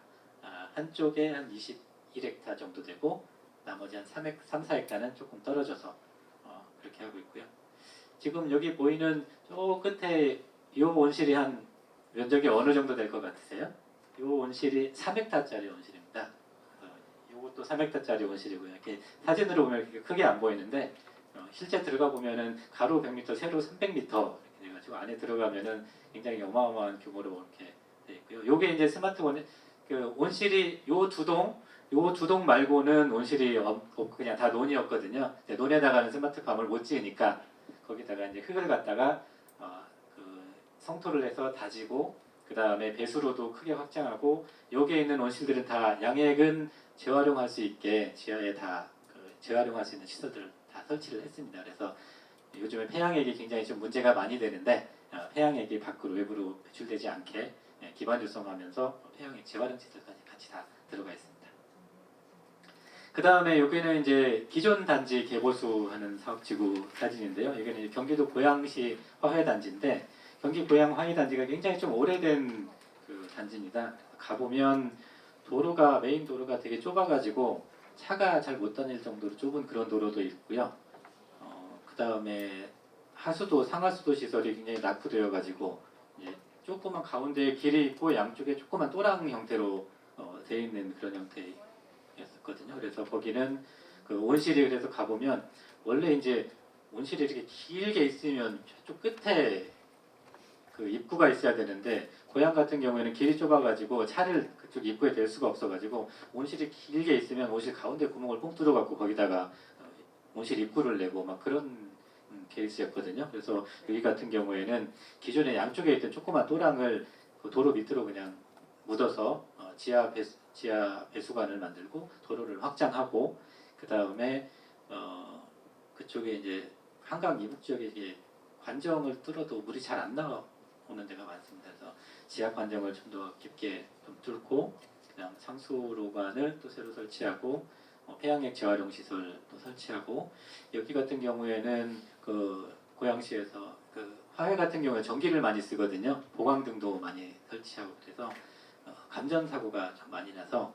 한쪽에 한 21헥타 정도 되고 나머지 한 3, 4헥타는 조금 떨어져서 그렇게 하고 있고요. 지금 여기 보이는 저 끝에 이 온실이 한 면적이 어느 정도 될 것 같으세요? 이 온실이 3헥타짜리 온실입니다. 이것도 3헥타짜리 온실이고요. 이렇게 사진으로 보면 이렇게 크게 안 보이는데 실제 들어가 보면은 가로 100m, 세로 300m 이렇게 돼가지고 안에 들어가면은 굉장히 어마어마한 규모로 이렇게 돼 있고요. 요게 이제 스마트 그 온실이 요 두 동 말고는 온실이 그냥 다 논이었거든요. 논에다가는 스마트팜을 못 지으니까 거기다가 이제 흙을 갖다가 그 성토를 해서 다지고 그 다음에 배수로도 크게 확장하고 여기에 있는 온실들은 다 양액은 재활용할 수 있게 지하에 다 재활용할 수 있는 시설들을 다 설치를 했습니다. 그래서 요즘에 폐양액이 굉장히 좀 문제가 많이 되는데 폐양액이 밖으로 외부로 배출되지 않게 기반 조성하면서 폐양액 재활용 시설까지 같이 다 들어가 있습니다. 그 다음에 여기는 이제 기존 단지 개보수하는 사업지구 사진인데요. 여기는 이제 경기도 고양시 화훼단지인데 경기 고양 화훼단지가 굉장히 좀 오래된 그 단지입니다. 가보면 메인 도로가 되게 좁아가지고 차가 잘 못 다닐 정도로 좁은 그런 도로도 있고요. 그 다음에 하수도, 상하수도 시설이 굉장히 낙후되어가지고 조그만 가운데에 길이 있고 양쪽에 조그만 또랑 형태로 되어 있는 그런 형태였었거든요. 그래서 거기는 그 온실이 그래서 가보면 원래 이제 온실이 이렇게 길게 있으면 저쪽 끝에 그 입구가 있어야 되는데 고향 같은 경우에는 길이 좁아가지고 차를 그쪽 입구에 댈 수가 없어가지고 온실이 길게 있으면 온실 가운데 구멍을 뽕 뚫어갖고 거기다가 온실 입구를 내고 막 그런 케이스였거든요. 그래서 여기 같은 경우에는 기존에 양쪽에 있던 조그만 또랑을 그 도로 밑으로 그냥 묻어서 지하 배수관을 만들고 도로를 확장하고 그 다음에 그쪽에 이제 한강 이북 지역에 이게 관정을 뚫어도 물이 잘 안 나오는 데가 많습니다. 그래서 지하 관정을 좀 더 깊게 좀 뚫고 그냥 상수로관을 또 새로 설치하고 폐양액 재활용 시설도 설치하고 여기 같은 경우에는 그 고양시에서 그 화훼 같은 경우에 전기를 많이 쓰거든요. 보강등도 많이 설치하고 그래서 감전 사고가 좀 많이 나서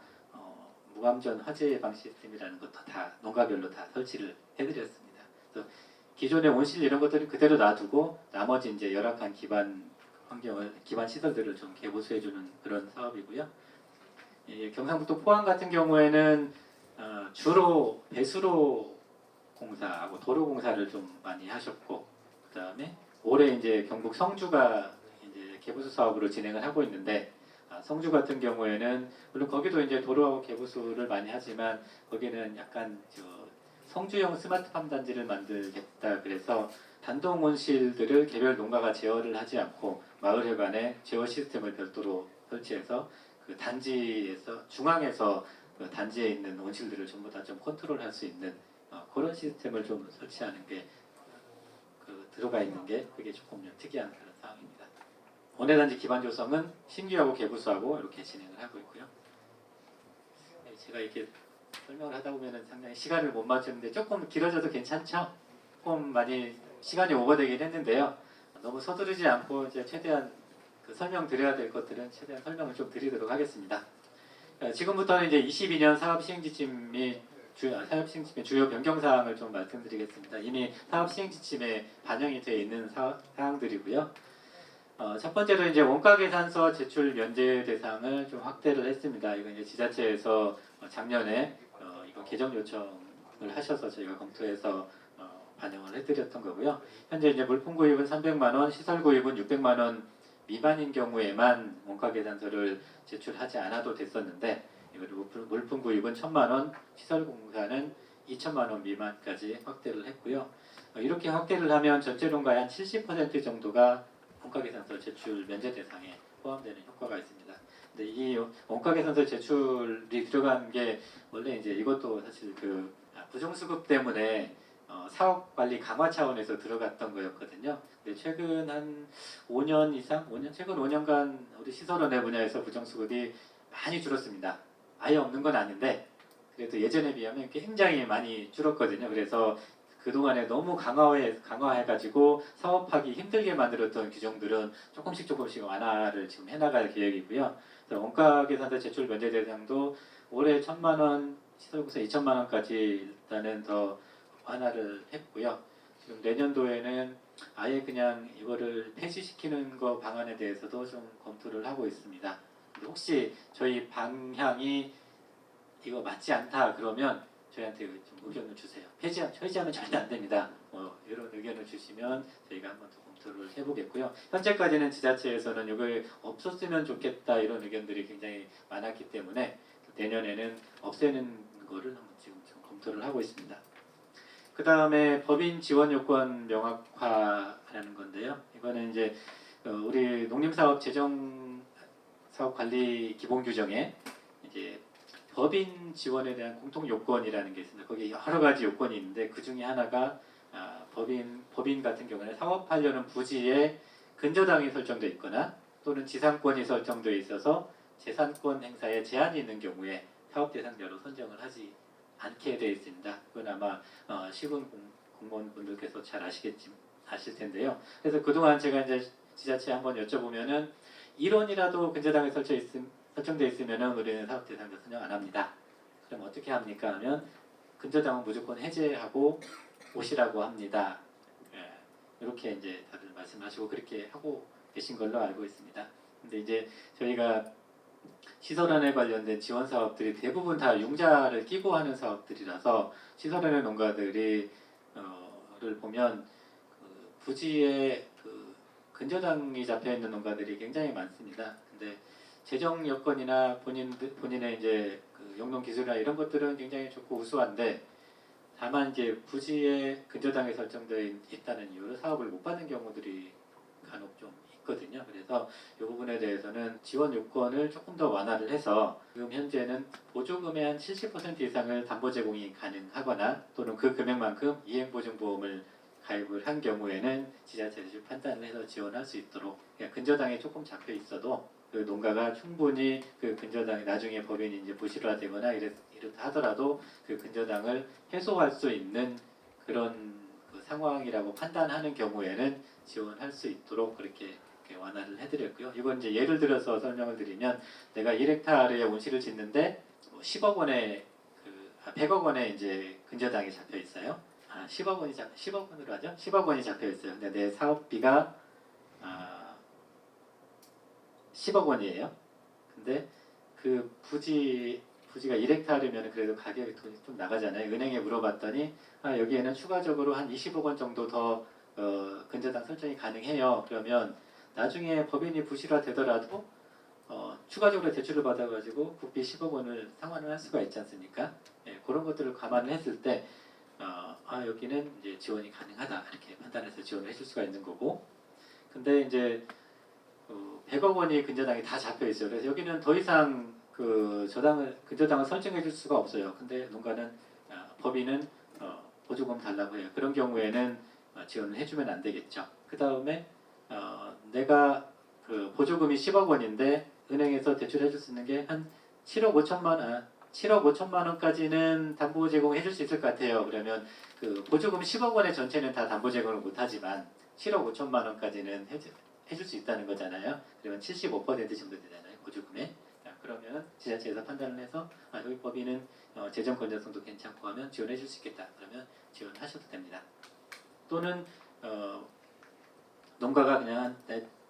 무감전 화재 예방 시스템이라는 것도 다 농가별로 다 설치를 해드렸습니다. 그래서 기존의 온실 이런 것들은 그대로 놔두고 나머지 이제 열악한 기반 시설들을 좀 개보수해주는 그런 사업이고요. 경상북도 포항 같은 경우에는 주로 배수로 공사하고 도로 공사를 좀 많이 하셨고 그 다음에 올해 이제 경북 성주가 이제 개보수 사업으로 진행을 하고 있는데 성주 같은 경우에는 물론 거기도 이제 도로하고 개보수를 많이 하지만 거기는 약간 성주형 스마트팜 단지를 만들겠다 그래서 단독 온실들을 개별 농가가 제어를 하지 않고 마을 회관에 제어 시스템을 별도로 설치해서 그 단지에서 중앙에서 그 단지에 있는 온실들을 전부 다 좀 컨트롤할 수 있는 그런 시스템을 좀 설치하는 게 들어가 있는 게 그게 조금 특이한 그런 상황입니다. 원예단지 기반 조성은 신규하고 개보수하고 이렇게 진행을 하고 있고요. 제가 이렇게 설명을 하다 보면은 상당히 시간을 못 맞추는데 조금 길어져도 괜찮죠? 조금 많이 시간이 오버되긴 했는데요. 너무 서두르지 않고 이제 최대한 그 설명드려야 될 것들은 최대한 설명을 좀 드리도록 하겠습니다. 지금부터는 이제 22년 사업시행지침의 주요 변경사항을 좀 말씀드리겠습니다. 이미 사업시행지침에 반영이 되어 있는 사항들이고요. 첫 번째로 이제 원가계산서 제출 면제 대상을 좀 확대를 했습니다. 이건 이제 지자체에서 작년에 이거 개정 요청을 하셔서 저희가 검토해서 반영을 해드렸던 거고요. 현재 이제 물품 구입은 300만 원, 시설 구입은 600만 원 미만인 경우에만 원가 계산서를 제출하지 않아도 됐었는데 이걸 물품 구입은 1,000만 원, 시설 공사는 2천만 원 미만까지 확대를 했고요. 이렇게 확대를 하면 전체 농가의 한 70% 정도가 원가 계산서 제출 면제 대상에 포함되는 효과가 있습니다. 근데 이 원가 계산서 제출이 들어간 게 원래 이제 이것도 사실 그 부정수급 때문에 사업 관리 강화 차원에서 들어갔던 거였거든요. 근데 최근 한 5년 이상, 최근 5년간 우리 시설원의 분야에서 부정수급이 많이 줄었습니다. 아예 없는 건 아닌데 그래도 예전에 비하면 굉장히 많이 줄었거든요. 그래서 그동안에 너무 강화해가지고 사업하기 힘들게 만들었던 규정들은 조금씩 완화를 지금 해나갈 계획이고요. 그래서 원가 계산서 제출 면제 대상도 올해 1,000만 원, 시설공사 2천만 원까지 일단은 더 완화를 했고요. 지금 내년도에는 아예 그냥 이거를 폐지시키는 거 방안에 대해서도 좀 검토를 하고 있습니다. 혹시 저희 방향이 이거 맞지 않다 그러면 저희한테 좀 의견을 주세요. 폐지하면 절대 안 됩니다. 이런 의견을 주시면 저희가 한번 더 검토를 해보겠고요. 현재까지는 지자체에서는 이걸 없었으면 좋겠다 이런 의견들이 굉장히 많았기 때문에 내년에는 없애는 거를 한번 지금 검토를 하고 있습니다. 그 다음에 법인 지원 요건 명확화하는 건데요. 이거는 이제 우리 농림사업 재정 사업 관리 기본 규정에 이제 법인 지원에 대한 공통 요건이라는 게 있습니다. 거기에 여러 가지 요건이 있는데 그 중에 하나가 법인 같은 경우는 사업하려는 부지에 근저당이 설정되어 있거나 또는 지상권이 설정되어 있어서 재산권 행사에 제한이 있는 경우에 사업 대상자로 선정을 하지 않게 되어 있습니다. 그건 아마 시군 공무원분들께서 잘 아실 텐데요. 그래서 그동안 제가 이제 지자체에 한번 여쭤보면은 1원이라도 근저당이 설정되어 있으면은 우리는 사업 대상자 선정 안 합니다. 그럼 어떻게 합니까? 하면 근저당은 무조건 해제하고 오시라고 합니다. 이렇게 이제 다들 말씀하시고 그렇게 하고 계신 걸로 알고 있습니다. 근데 이제 저희가 시설안에 관련된 지원 사업들이 대부분 다 융자를 끼고 하는 사업들이라서 시설안의 농가들이 를 보면 그 부지에 그 근저당이 잡혀 있는 농가들이 굉장히 많습니다. 근데 재정 여건이나 본인의 이제 그 용농 기술이나 이런 것들은 굉장히 좋고 우수한데 다만 이제 부지에 근저당이 설정되어 있다는 이유로 사업을 못 받는 경우들이 간혹 좀 있거든요. 그래서 이 부분에 대해서는 지원 요건을 조금 더 완화를 해서 지금 현재는 보조금의 한 70% 이상을 담보 제공이 가능하거나 또는 그 금액만큼 이행보증보험을 가입을 한 경우에는 지자체에서 판단을 해서 지원할 수 있도록 근저당이 조금 잡혀 있어도 그 농가가 충분히 그 근저당이 나중에 법인이 이제 부실화되거나 이렇다 하더라도 그 근저당을 해소할 수 있는 그런 그 상황이라고 판단하는 경우에는 지원할 수 있도록 그렇게 완화를 해드렸고요. 이건 이제 예를 들어서 설명을 드리면 내가 1헥타르에 온실을 짓는데 10억 원의 100억 원의 이제 근저당이 잡혀 있어요. 10억 원으로 하죠. 10억 원이 잡혀 있어요. 근데 내 사업비가 10억 원이에요. 근데 그 부지가 1헥타르면 그래도 가격이 돈이 좀 나가잖아요. 은행에 물어봤더니 여기에는 추가적으로 한 20억 원 정도 더 근저당 설정이 가능해요. 그러면 나중에 법인이 부실화 되더라도 추가적으로 대출을 받아가지고 국비 10억 원을 상환을 할 수가 있지 않습니까? 그런 것들을 감안을 했을 때 여기는 이제 지원이 가능하다 이렇게 판단해서 지원을 해줄 수가 있는 거고, 근데 이제 100억 원이 근저당이 다 잡혀 있어요. 그래서 여기는 더 이상 그 근저당을 설정해 줄 수가 없어요. 근데 농가는 법인은 보조금 달라고 해요. 그런 경우에는 지원을 해주면 안 되겠죠. 그 다음에 내가 그 보조금이 10억 원인데 은행에서 대출해 줄 수 있는 게 한 7억 5천만 원까지는 담보 제공해 줄 수 있을 것 같아요. 그러면 그 보조금 10억 원의 전체는 다 담보 제공을 못 하지만 7억 5천만 원까지는 해줄 수 있다는 거잖아요. 그러면 75% 정도 되잖아요. 보조금에. 그러면 지자체에서 판단을 해서 여기 법인은 재정 건전성도 괜찮고 하면 지원해 줄 수 있겠다. 그러면 지원하셔도 됩니다. 또는 농가가 그냥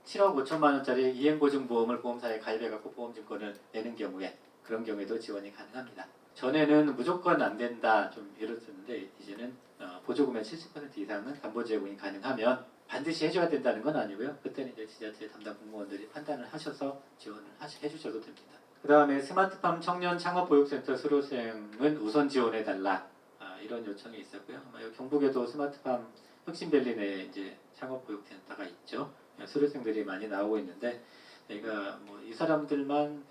7억 5천만 원짜리 이행보증보험을 보험사에 가입해갖고 보험증권을 내는 경우에 그런 경우에도 지원이 가능합니다. 전에는 무조건 안 된다 좀 이랬었는데 이제는 보조금의 70% 이상은 담보 제공이 가능하면 반드시 해줘야 된다는 건 아니고요. 그때는 이제 지자체 담당 공무원들이 판단을 하셔서 지원을 해주셔도 됩니다. 그 다음에 스마트팜 청년 창업보육센터 수료생은 우선 지원해달라 이런 요청이 있었고요. 아마 여기 경북에도 스마트팜 혁신밸리 내에 이제 창업보육센터가 있죠. 수료생들이 많이 나오고 있는데 저희가 뭐 이 사람들만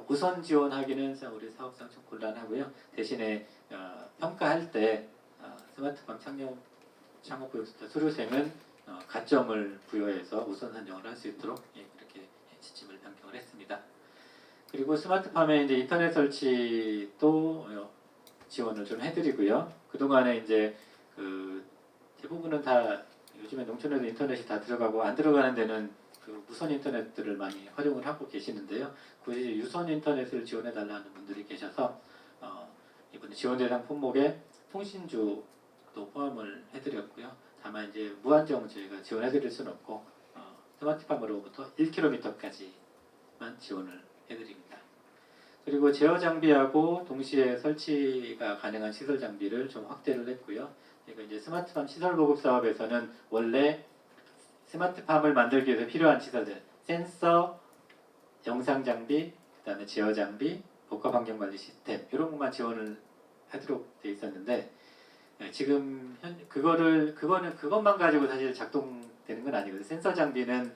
우선 지원하기는 우리 사업상 좀 곤란하고요. 대신에 평가할 때 스마트팜 창업보육센터 수료생은 가점을 부여해서 우선 선정을 할 수 있도록 그렇게 지침을 변경을 했습니다. 그리고 스마트팜의 이제 인터넷 설치도 지원을 좀 해드리고요. 그동안에 이제 대부분은 다 요즘에 농촌에도 인터넷이 다 들어가고 안 들어가는 데는 무선 인터넷들을 많이 활용을 하고 계시는데요. 굳이 유선 인터넷을 지원해달라는 분들이 계셔서 이번에 지원 대상 품목에 통신주도 포함을 해드렸고요. 다만 이제 무한정 저희가 지원해드릴 수는 없고 스마트팜으로부터 1km까지만 지원을 해드립니다. 그리고 제어 장비하고 동시에 설치가 가능한 시설 장비를 좀 확대를 했고요. 그러니까 이제 스마트팜 시설 보급 사업에서는 원래 스마트팜을 만들기 위해서 필요한 시설들, 센서, 영상 장비, 그다음에 제어 장비, 복합 환경 관리 시스템 이런 것만 지원을 하도록 돼 있었는데 지금 그것만 가지고 사실 작동되는 건 아니거든요. 센서 장비는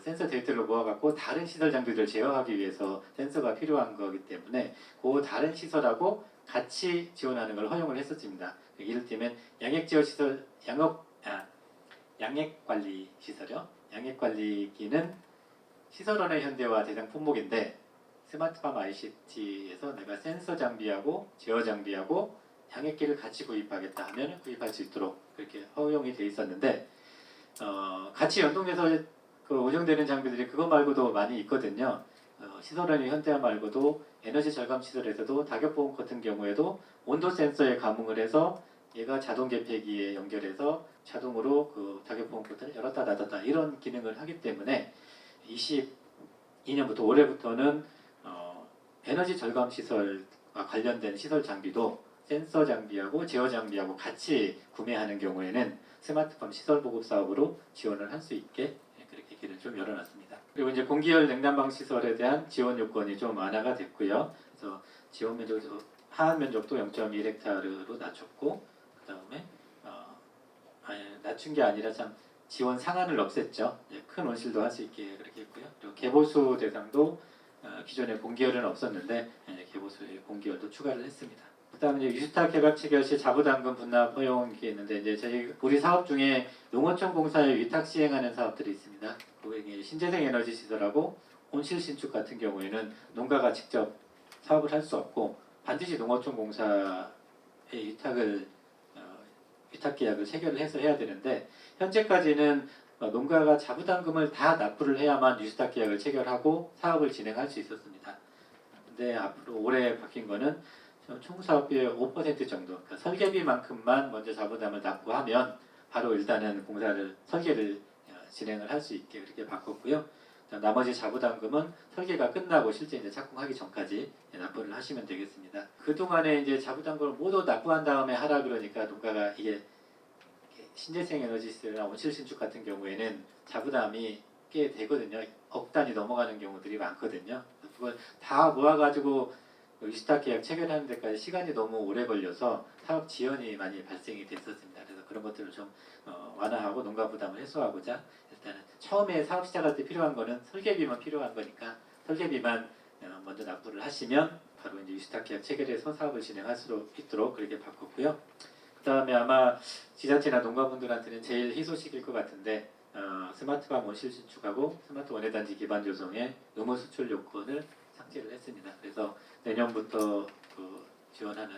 센서 데이터를 모아갖고 다른 시설 장비들을 제어하기 위해서 센서가 필요한 거기 때문에 그 다른 시설하고 같이 지원하는 걸 허용을 했었습니다. 이를테면 양액제어 시설, 양액관리 시설이요. 양액관리기는 시설원의 현대화 대상 품목인데 스마트팜 ICT에서 내가 센서 장비하고 제어 장비하고 양액기를 같이 구입하겠다 하면 구입할 수 있도록 그렇게 허용이 돼 있었는데 같이 연동돼서 운영되는 장비들이 그거 말고도 많이 있거든요. 시설원의 현대화 말고도 에너지 절감 시설에서도 다격보험 같은 경우에도 온도 센서에 감응을 해서 얘가 자동 개폐기에 연결해서 자동으로 다격보험 버튼을 열었다 닫았다 이런 기능을 하기 때문에 22년부터 올해부터는 에너지 절감 시설과 관련된 시설 장비도 센서 장비하고 제어 장비하고 같이 구매하는 경우에는 스마트팜 시설 보급 사업으로 지원을 할 수 있게 그렇게 길을 좀 열어놨습니다. 그리고 이제 공기열 냉난방 시설에 대한 지원 요건이 좀 완화가 됐고요. 그래서 지원 면적도 하한 면적도 0.1헥타르로 낮췄고 그다음에 낮춘 게 아니라 참 지원 상한을 없앴죠. 큰 온실도 할 수 있게 그렇게 했고요. 그리고 개보수 대상도 기존에 공기열은 없었는데 개보수의 공기열도 추가를 했습니다. 그다음에 이제 유스타 개발 체결 시 자부담금 분납 허용이 있는데 이제 우리 사업 중에 농어촌 공사에 위탁 시행하는 사업들이 있습니다. 그게 신재생 에너지 시설하고 온실 신축 같은 경우에는 농가가 직접 사업을 할 수 없고 반드시 농어촌 공사에 위탁 계약을 체결을 해서 해야 되는데 현재까지는 농가가 자부담금을 다 납부를 해야만 유스타 계약을 체결하고 사업을 진행할 수 있었습니다. 근데 앞으로 올해 바뀐 거는 총 사업비의 5% 정도, 그러니까 설계비만큼만 먼저 자부담을 납부하면 바로 일단은 설계를 진행을 할 수 있게 그렇게 바꿨고요. 나머지 자부담금은 설계가 끝나고 실제 이제 착공하기 전까지 납부를 하시면 되겠습니다. 그 동안에 이제 자부담금을 모두 납부한 다음에 하라 그러니까 농가가 이게 신재생 에너지 시설이나 온실 신축 같은 경우에는 자부담이 꽤 되거든요. 억 단위 넘어가는 경우들이 많거든요. 그걸 다 모아가지고 유스타 계약 체결하는 데까지 시간이 너무 오래 걸려서 사업 지연이 많이 발생이 됐었습니다. 그래서 그런 것들을 좀 완화하고 농가 부담을 해소하고자 일단은 처음에 사업 시작할 때 필요한 거는 설계비만 필요한 거니까 설계비만 먼저 납부를 하시면 바로 이제 유스타 계약 체결해서 사업을 진행할 수 있도록 그렇게 바꿨고요. 그 다음에 아마 지자체나 농가분들한테는 제일 희소식일 것 같은데 스마트팜 온실 신축하고 스마트 원예단지 기반 조성의 의무 수출 요건을 삭제를 했습니다. 그래서 내년부터 지원하는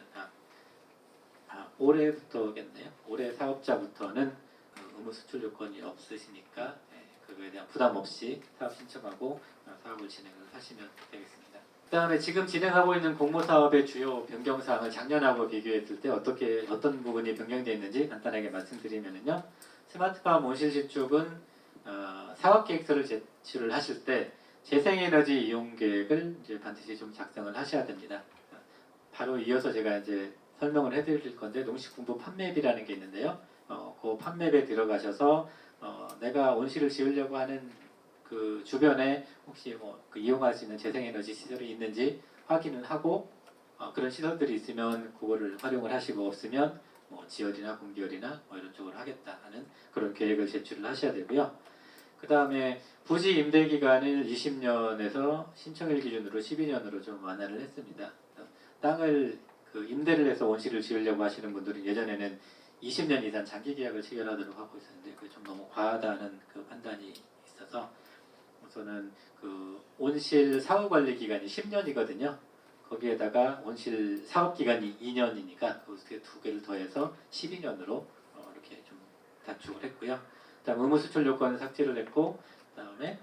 올해부터겠네요. 올해 사업자부터는 의무 수출 요건이 없으시니까 그거에 대한 부담 없이 사업 신청하고 사업을 진행을 하시면 되겠습니다. 그다음에 지금 진행하고 있는 공모 사업의 주요 변경 사항을 작년하고 비교했을 때 어떤 부분이 변경되어 있는지 간단하게 말씀드리면요. 스마트팜 온실 신축은 사업 계획서를 제출을 하실 때 재생에너지 이용 계획을 이제 반드시 좀 작성을 하셔야 됩니다. 바로 이어서 제가 이제 설명을 해드릴 건데 농식공부 판매비라는 게 있는데요. 그 판매비에 들어가셔서 내가 온실을 지으려고 하는 그 주변에 혹시 그 이용할 수 있는 재생에너지 시설이 있는지 확인을 하고 그런 시설들이 있으면 그거를 활용을 하시고 없으면 지열이나 공기열이나 이런 쪽으로 하겠다 하는 그런 계획을 제출을 하셔야 되고요. 그 다음에 부지 임대 기간을 20년에서 신청일 기준으로 12년으로 좀 완화를 했습니다. 땅을 그 임대를 해서 온실을 지으려고 하시는 분들은 예전에는 20년 이상 장기 계약을 체결하도록 하고 있었는데 그게 좀 너무 과하다는 그 판단이 있어서 우선은 그 온실 사후 관리 기간이 10년이거든요. 거기에다가 온실 사업 기간이 2년이니까 그 두 개를 더해서 12년으로 이렇게 좀 단축을 했고요. 그다음 의무 수출 요건을 삭제를 했고, 그다음에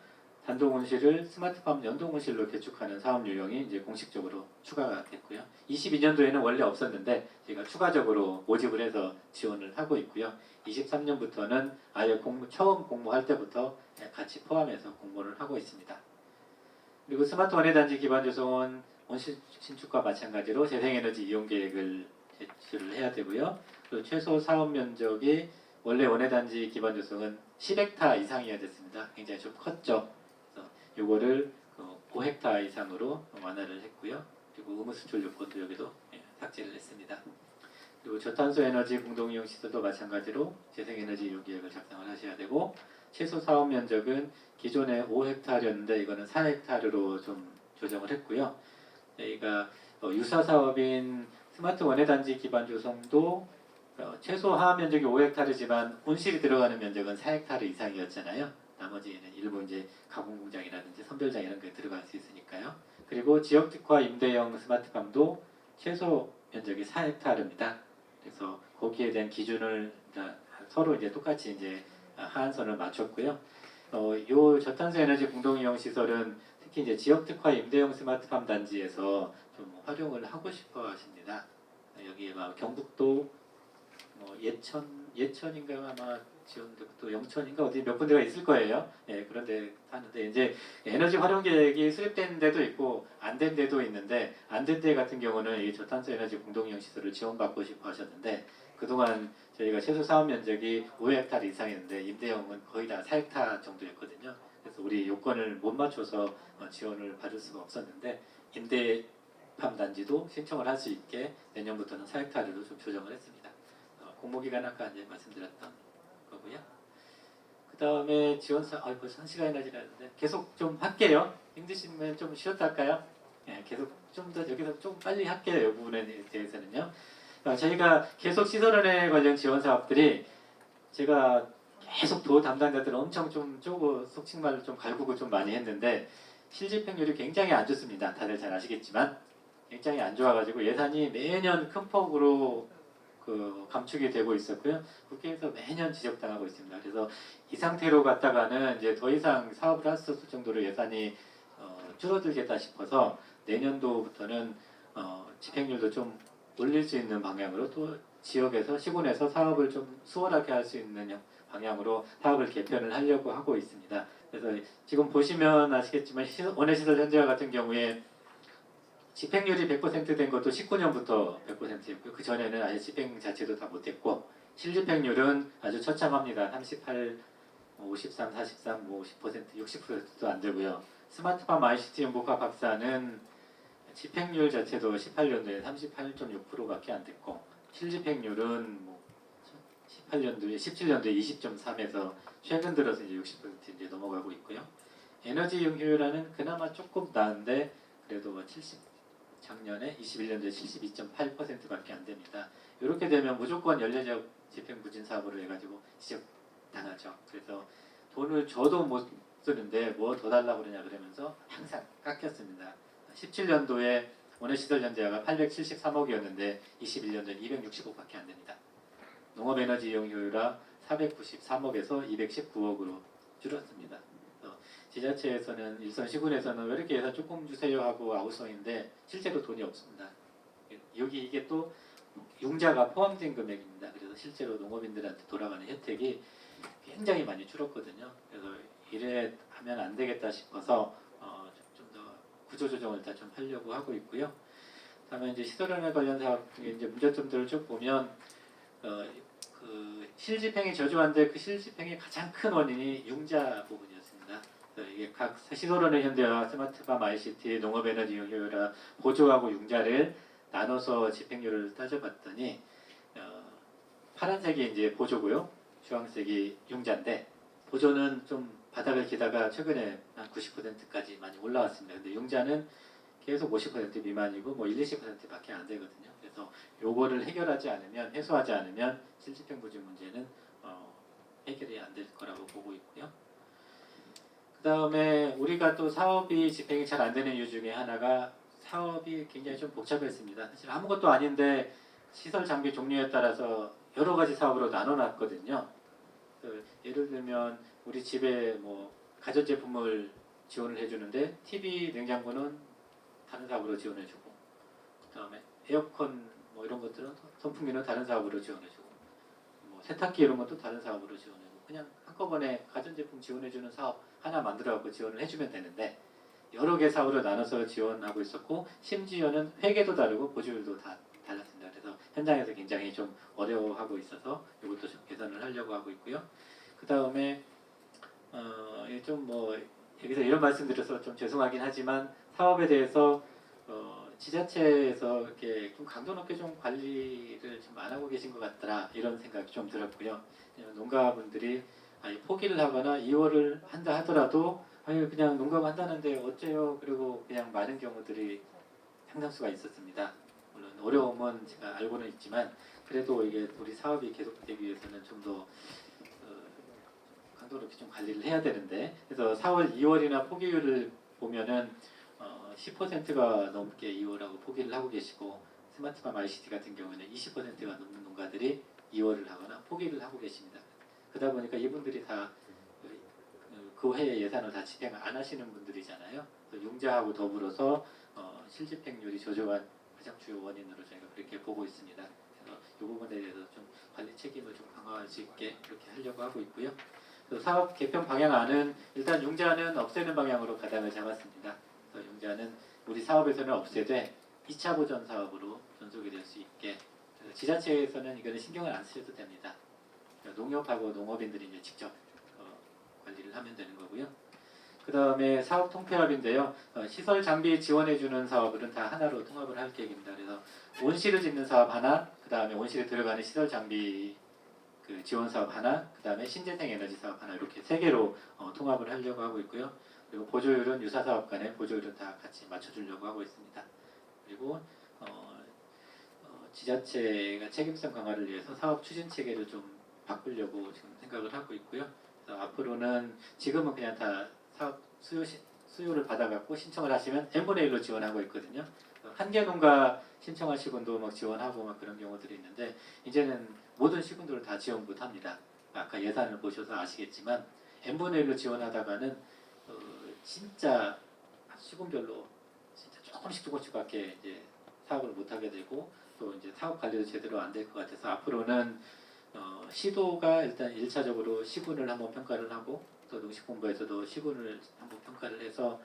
단독 온실을 스마트팜 연동 온실로 개축하는 사업 유형이 이제 공식적으로 추가가 됐고요. 22년도에는 원래 없었는데 제가 추가적으로 모집을 해서 지원을 하고 있고요. 23년부터는 아예 처음 공모할 때부터 같이 포함해서 공모를 하고 있습니다. 그리고 스마트 원예단지 기반 조성은 온실 신축과 마찬가지로 재생에너지 이용 계획을 제출을 해야 되고요. 그리고 최소 사업 면적이 원래 원예단지 기반 조성은 10헥타 이상이어야 됐습니다. 굉장히 좀 컸죠. 그래서 이거를 5헥타 이상으로 완화를 했고요. 그리고 의무 수출 요건도 여기도 삭제를 했습니다. 그리고 저탄소 에너지 공동이용 시설도 마찬가지로 재생에너지 이용 계획을 작성을 하셔야 되고 최소 사업 면적은 기존에 5헥타였는데 이거는 4헥타르로 좀 조정을 했고요. 저희가 유사 사업인 스마트 원예단지 기반 조성도 최소 하한 면적이 5헥타르지만 온실이 들어가는 면적은 4헥타르 이상이었잖아요. 나머지는 일부 이제 가공 공장이라든지 선별장 이런 게 들어갈 수 있으니까요. 그리고 지역 특화 임대형 스마트팜도 최소 면적이 4헥타르입니다. 그래서 거기에 대한 기준을 서로 이제 똑같이 이제 하한선을 맞췄고요. 요 저탄소 에너지 공동이용 시설은 특히 이제 지역 특화 임대형 스마트팜 단지에서 좀 활용을 하고 싶어 하십니다. 여기에 막 경북도 예천인가 아마 지원되고 또 영천인가 어디 몇 군데가 있을 거예요. 예, 그런데 하는데 이제 에너지 활용 계획이 수립된 데도 있고 안 된 데도 있는데 안 된 데 같은 경우는 이 저탄소 에너지 공동이용 시설을 지원받고 싶어 하셨는데 그동안 저희가 최소 사업 면적이 5헥타르 이상이었는데 임대형은 거의 다 4헥타르 정도였거든요. 그래서 우리 요건을 못 맞춰서 지원을 받을 수가 없었는데 임대팜 단지도 신청을 할 수 있게 내년부터는 4헥타르로 좀 조정을 했습니다. 공모기간 아까 이제 말씀드렸던 거고요. 그 다음에 지원사, 벌써 1시간이나 지났는데 계속 좀 할게요. 힘드시면 좀 쉬었다 할까요? 예, 계속 좀 더 여기서 좀 빨리 할게요. 이 부분에 대해서는요. 저희가 계속 시설원에 관련 지원 사업들이 제가 계속 도 담당자들 엄청 좀 쪼고 속칭말로 좀 갈구고 좀 많이 했는데 실집행률이 굉장히 안 좋습니다. 다들 잘 아시겠지만 굉장히 안 좋아가지고 예산이 매년 큰 폭으로 감축이 되고 있었고요. 국회에서 매년 지적당하고 있습니다. 그래서 이 상태로 갔다가는 이제 더 이상 사업을 할 수 없을 정도로 예산이 줄어들겠다 싶어서 내년도부터는 집행률도 좀 올릴 수 있는 방향으로 또 지역에서 시군에서 사업을 좀 수월하게 할 수 있는 방향으로 사업을 개편을 하려고 하고 있습니다. 그래서 지금 보시면 아시겠지만 원예시설 현재와 같은 경우에 집행률이 100% 된 것도 19년부터 100%였고요. 그 전에는 아예 집행 자체도 다 못했고 실집행률은 아주 처참합니다. 38, 53, 43, 50%, 60%도 안 되고요. 스마트팜 ICT 연구과 박사는 집행률 자체도 18년도에 38.6%밖에 안 됐고 실집행률은 18년도에 17년도에 20.3에서 최근 들어서 이제 60% 이제 넘어가고 있고요. 에너지 이용효율화는 그나마 조금 나은데 그래도 70 작년에 21년도에 72.8%밖에 안 됩니다. 이렇게 되면 무조건 연례적 집행 부진 사업으로 해가지고 지적당하죠. 그래서 돈을 줘도 못 쓰는데 뭐 더 달라고 그러냐 그러면서 항상 깎였습니다. 17년도에 원예시설 현재화가 873억이었는데 21년도에 265억밖에 안 됩니다. 농업에너지 이용 효율화 493억에서 219억으로 줄었습니다. 지자체에서는 일선 시군에서는 왜 이렇게 예산 조금 주세요 하고 아우성인데 실제로 돈이 없습니다. 여기 이게 또 융자가 포함된 금액입니다. 그래서 실제로 농업인들한테 돌아가는 혜택이 굉장히 많이 줄었거든요. 그래서 이래 하면 안 되겠다 싶어서 좀 더 구조조정을 다 좀 하려고 하고 있고요. 다음에 이제 시설연회 관련 사업 중에 이제 문제점들을 쭉 보면 그 실집행이 저조한데 그 실집행의 가장 큰 원인이 융자 부분이었습니다. 그래서 이게 각 시설연회 현대와 스마트팜 ICT, 농업에너지 이용 효율화, 보조하고 융자를 나눠서 집행률을 따져봤더니 파란색이 이제 보조고요, 주황색이 융자인데 보조는 좀 바닥을 기다가 최근에 한 90%까지 많이 올라왔습니다. 근데 융자는 계속 50% 미만이고 뭐 20%밖에 안 되거든요. 그래서 요거를 해결하지 않으면, 해소하지 않으면 실집행 부족 문제는 해결이 안 될 거라고 보고 있고요. 그 다음에 우리가 또 사업이 집행이 잘 안 되는 이유 중에 하나가 사업이 굉장히 좀 복잡했습니다. 사실 아무것도 아닌데 시설 장비 종류에 따라서 여러 가지 사업으로 나눠놨거든요. 예를 들면 우리 집에 뭐 가전제품을 지원을 해주는데 TV, 냉장고는 다른 사업으로 지원해주고, 그 다음에 에어컨 뭐 이런 것들은 선풍기는 다른 사업으로 지원해주고, 뭐 세탁기 이런 것도 다른 사업으로 지원해주고, 그냥 한꺼번에 가전제품 지원해주는 사업 하나 만들어갖고 지원을 해주면 되는데 여러 개 사업으로 나눠서 지원하고 있었고, 심지어는 회계도 다르고 보조율도 다 달랐습니다. 그래서 현장에서 굉장히 좀 어려워하고 있어서 이것도 좀 개선을 하려고 하고 있고요. 그 다음에 좀 뭐 여기서 이런 말씀드려서 좀 죄송하긴 하지만 사업에 대해서 지자체에서 이렇게 좀 강도 높게 좀 관리를 좀 안 하고 계신 것 같더라, 이런 생각이 좀 들었고요. 농가분들이 포기를 하거나 이월을 한다 하더라도 그냥 농가가 한다는데 어째요? 그리고 그냥 많은 경우들이 상당수가 있었습니다. 물론 어려움은 제가 알고는 있지만 그래도 이게 우리 사업이 계속되기 위해서는 좀 더 강도 높게 좀 관리를 해야 되는데, 그래서 4월, 2월이나 포기율을 보면은 10%가 넘게 2월하고 포기를 하고 계시고, 스마트팜 ICT 같은 경우에는 20%가 넘는 농가들이 2월을 하거나 포기를 하고 계십니다. 그러다 보니까 이분들이 다 그 해의 예산을 다 집행 안 하시는 분들이잖아요. 융자하고 더불어서 실집행률이 저조한 가장 주요 원인으로 저희가 그렇게 보고 있습니다. 그래서 이 부분에 대해서 좀 관리 책임을 좀 강화할 수 있게 그렇게 하려고 하고 있고요. 사업 개편 방향안은 일단 융자는 없애는 방향으로 가닥을 잡았습니다. 그래서 융자는 우리 사업에서는 없애되 2차 보전 사업으로 전속이 될 수 있게, 지자체에서는 이거는 신경을 안 쓰셔도 됩니다. 농협하고 농업인들이 이제 직접 관리를 하면 되는 거고요. 그 다음에 사업 통폐합인데요. 시설 장비 지원해주는 사업들은 다 하나로 통합을 할 계획입니다. 그래서 온실을 짓는 사업 하나, 그 다음에 온실에 들어가는 시설 장비 그 지원 사업 하나, 그 다음에 신재생 에너지 사업 하나, 이렇게 세 개로 통합을 하려고 하고 있고요. 그리고 보조율은 유사 사업 간에 보조율은 다 같이 맞춰주려고 하고 있습니다. 그리고 지자체가 책임성 강화를 위해서 사업 추진 체계를 좀 바꾸려고 지금 생각을 하고 있고요. 그래서 앞으로는 지금은 그냥 다 사업 수요를 받아갖고 신청을 하시면 n분의 1로 지원하고 있거든요. 한 개 농가 신청한 시군도 막 지원하고 막 그런 경우들이 있는데, 이제는 모든 시군들을 다 지원 못합니다. 아까 예산을 보셔서 아시겠지만 n분의 1로 지원하다가는 진짜 시군별로 진짜 조금씩밖에 이제 사업을 못하게 되고, 또 이제 사업 관리도 제대로 안 될 것 같아서 앞으로는 시도가 일단 1차적으로 시군을 한번 평가를 하고, 또 농식본부에서도 시군을 한번 평가를 해서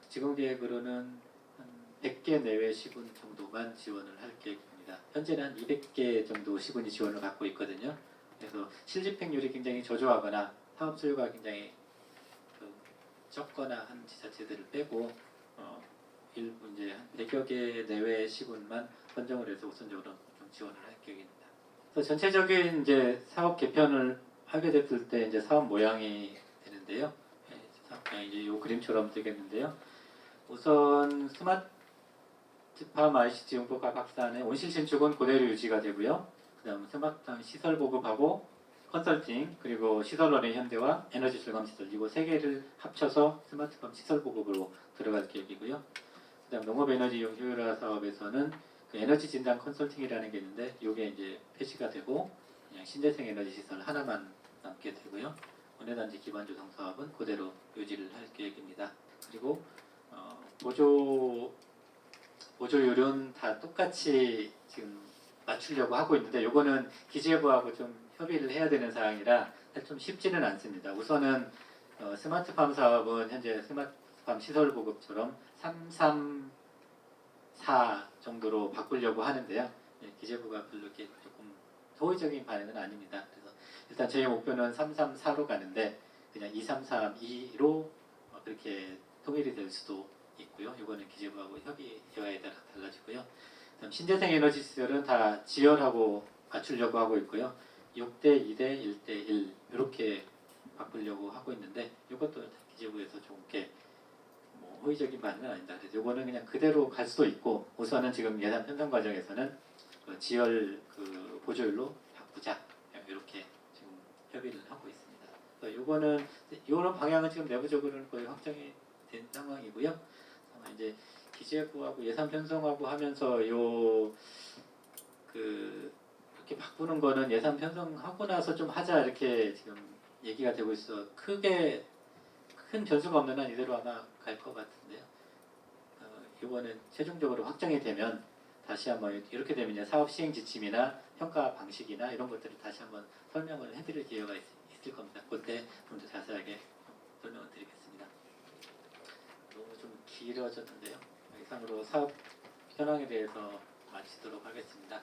지금 계획으로는 한 100개 내외 시군 정도만 지원을 할 계획입니다. 현재는 한 200개 정도 시군이 지원을 받고 있거든요. 그래서 실집행률이 굉장히 저조하거나 사업 수요가 굉장히 적거나 한 지자체들을 빼고 일부 이제 한 100여 개 내외 시군만 선정을 해서 우선적으로 좀 지원을 할 계획입니다. 그래서 전체적인 이제 사업 개편을 하게 됐을 때 이제 사업 모양이 되는데요. 사업 모양이 이제 이 그림처럼 되겠는데요. 우선 스마트팜 ICT 용도가 확산의 온실 신축은 그대로 유지가 되고요. 그다음 스마트팜 시설 보급하고 컨설팅, 그리고 시설원의 현대와 에너지 절감 시설, 이거 세 개를 합쳐서 스마트팜 시설 보급으로 들어갈 계획이고요. 그다음 농업 에너지 이용 효율화 사업에서는 그 에너지 진단 컨설팅이라는 게 있는데, 이게 이제 폐지가 되고 그냥 신재생 에너지 시설 하나만 남게 되고요. 원예단지 기반 조성 사업은 그대로 유지를 할 계획입니다. 그리고 보조율은 다 똑같이 지금 맞추려고 하고 있는데, 요거는 기재부하고 좀 협의를 해야 되는 사항이라 좀 쉽지는 않습니다. 우선은 스마트팜 사업은 현재 스마트팜 시설 보급처럼 4 정도로 바꾸려고 하는데요. 예, 기재부가 별로 이렇게 조금 호의적인 반응은 아닙니다. 그래서 일단 저희 목표는 334로 가는데 그냥 2332로 그렇게 통일이 될 수도 있고요. 이거는 기재부하고 협의여야에 따라 달라지고요. 그다음 신재생 에너지 시설은 다 지열하고 맞추려고 하고 있고요. 6대 2대 1대 1 이렇게 바꾸려고 하고 있는데 이것도 기재부에서 좀 이렇게 뭐 호의적인 반응은 아니다. 그래서 이거는 그냥 그대로 갈 수도 있고 우선은 지금 예산 편성 과정에서는 그 지열 그 보조율로 바꾸자 이렇게 지금 협의를 하고 있습니다. 이거는 이런 방향은 지금 내부적으로는 거의 확정이 된 상황이고요. 다만 이제 기재부하고 예산 편성하고 하면서 이렇게 바꾸는 거는 예산 편성하고 나서 좀 하자 이렇게 지금 얘기가 되고 있어. 크게 큰 변수가 없는 한 이대로 아마 갈 것 같은데요. 이번엔 최종적으로 확정이 되면 다시 한번 이렇게 되면 이제 사업 시행 지침이나 평가 방식이나 이런 것들을 다시 한번 설명을 해드릴 기회가 있을 겁니다. 그때 좀 더 자세하게 설명을 드리겠습니다. 너무 좀 길어졌는데요. 이상으로 사업 현황에 대해서 마치도록 하겠습니다.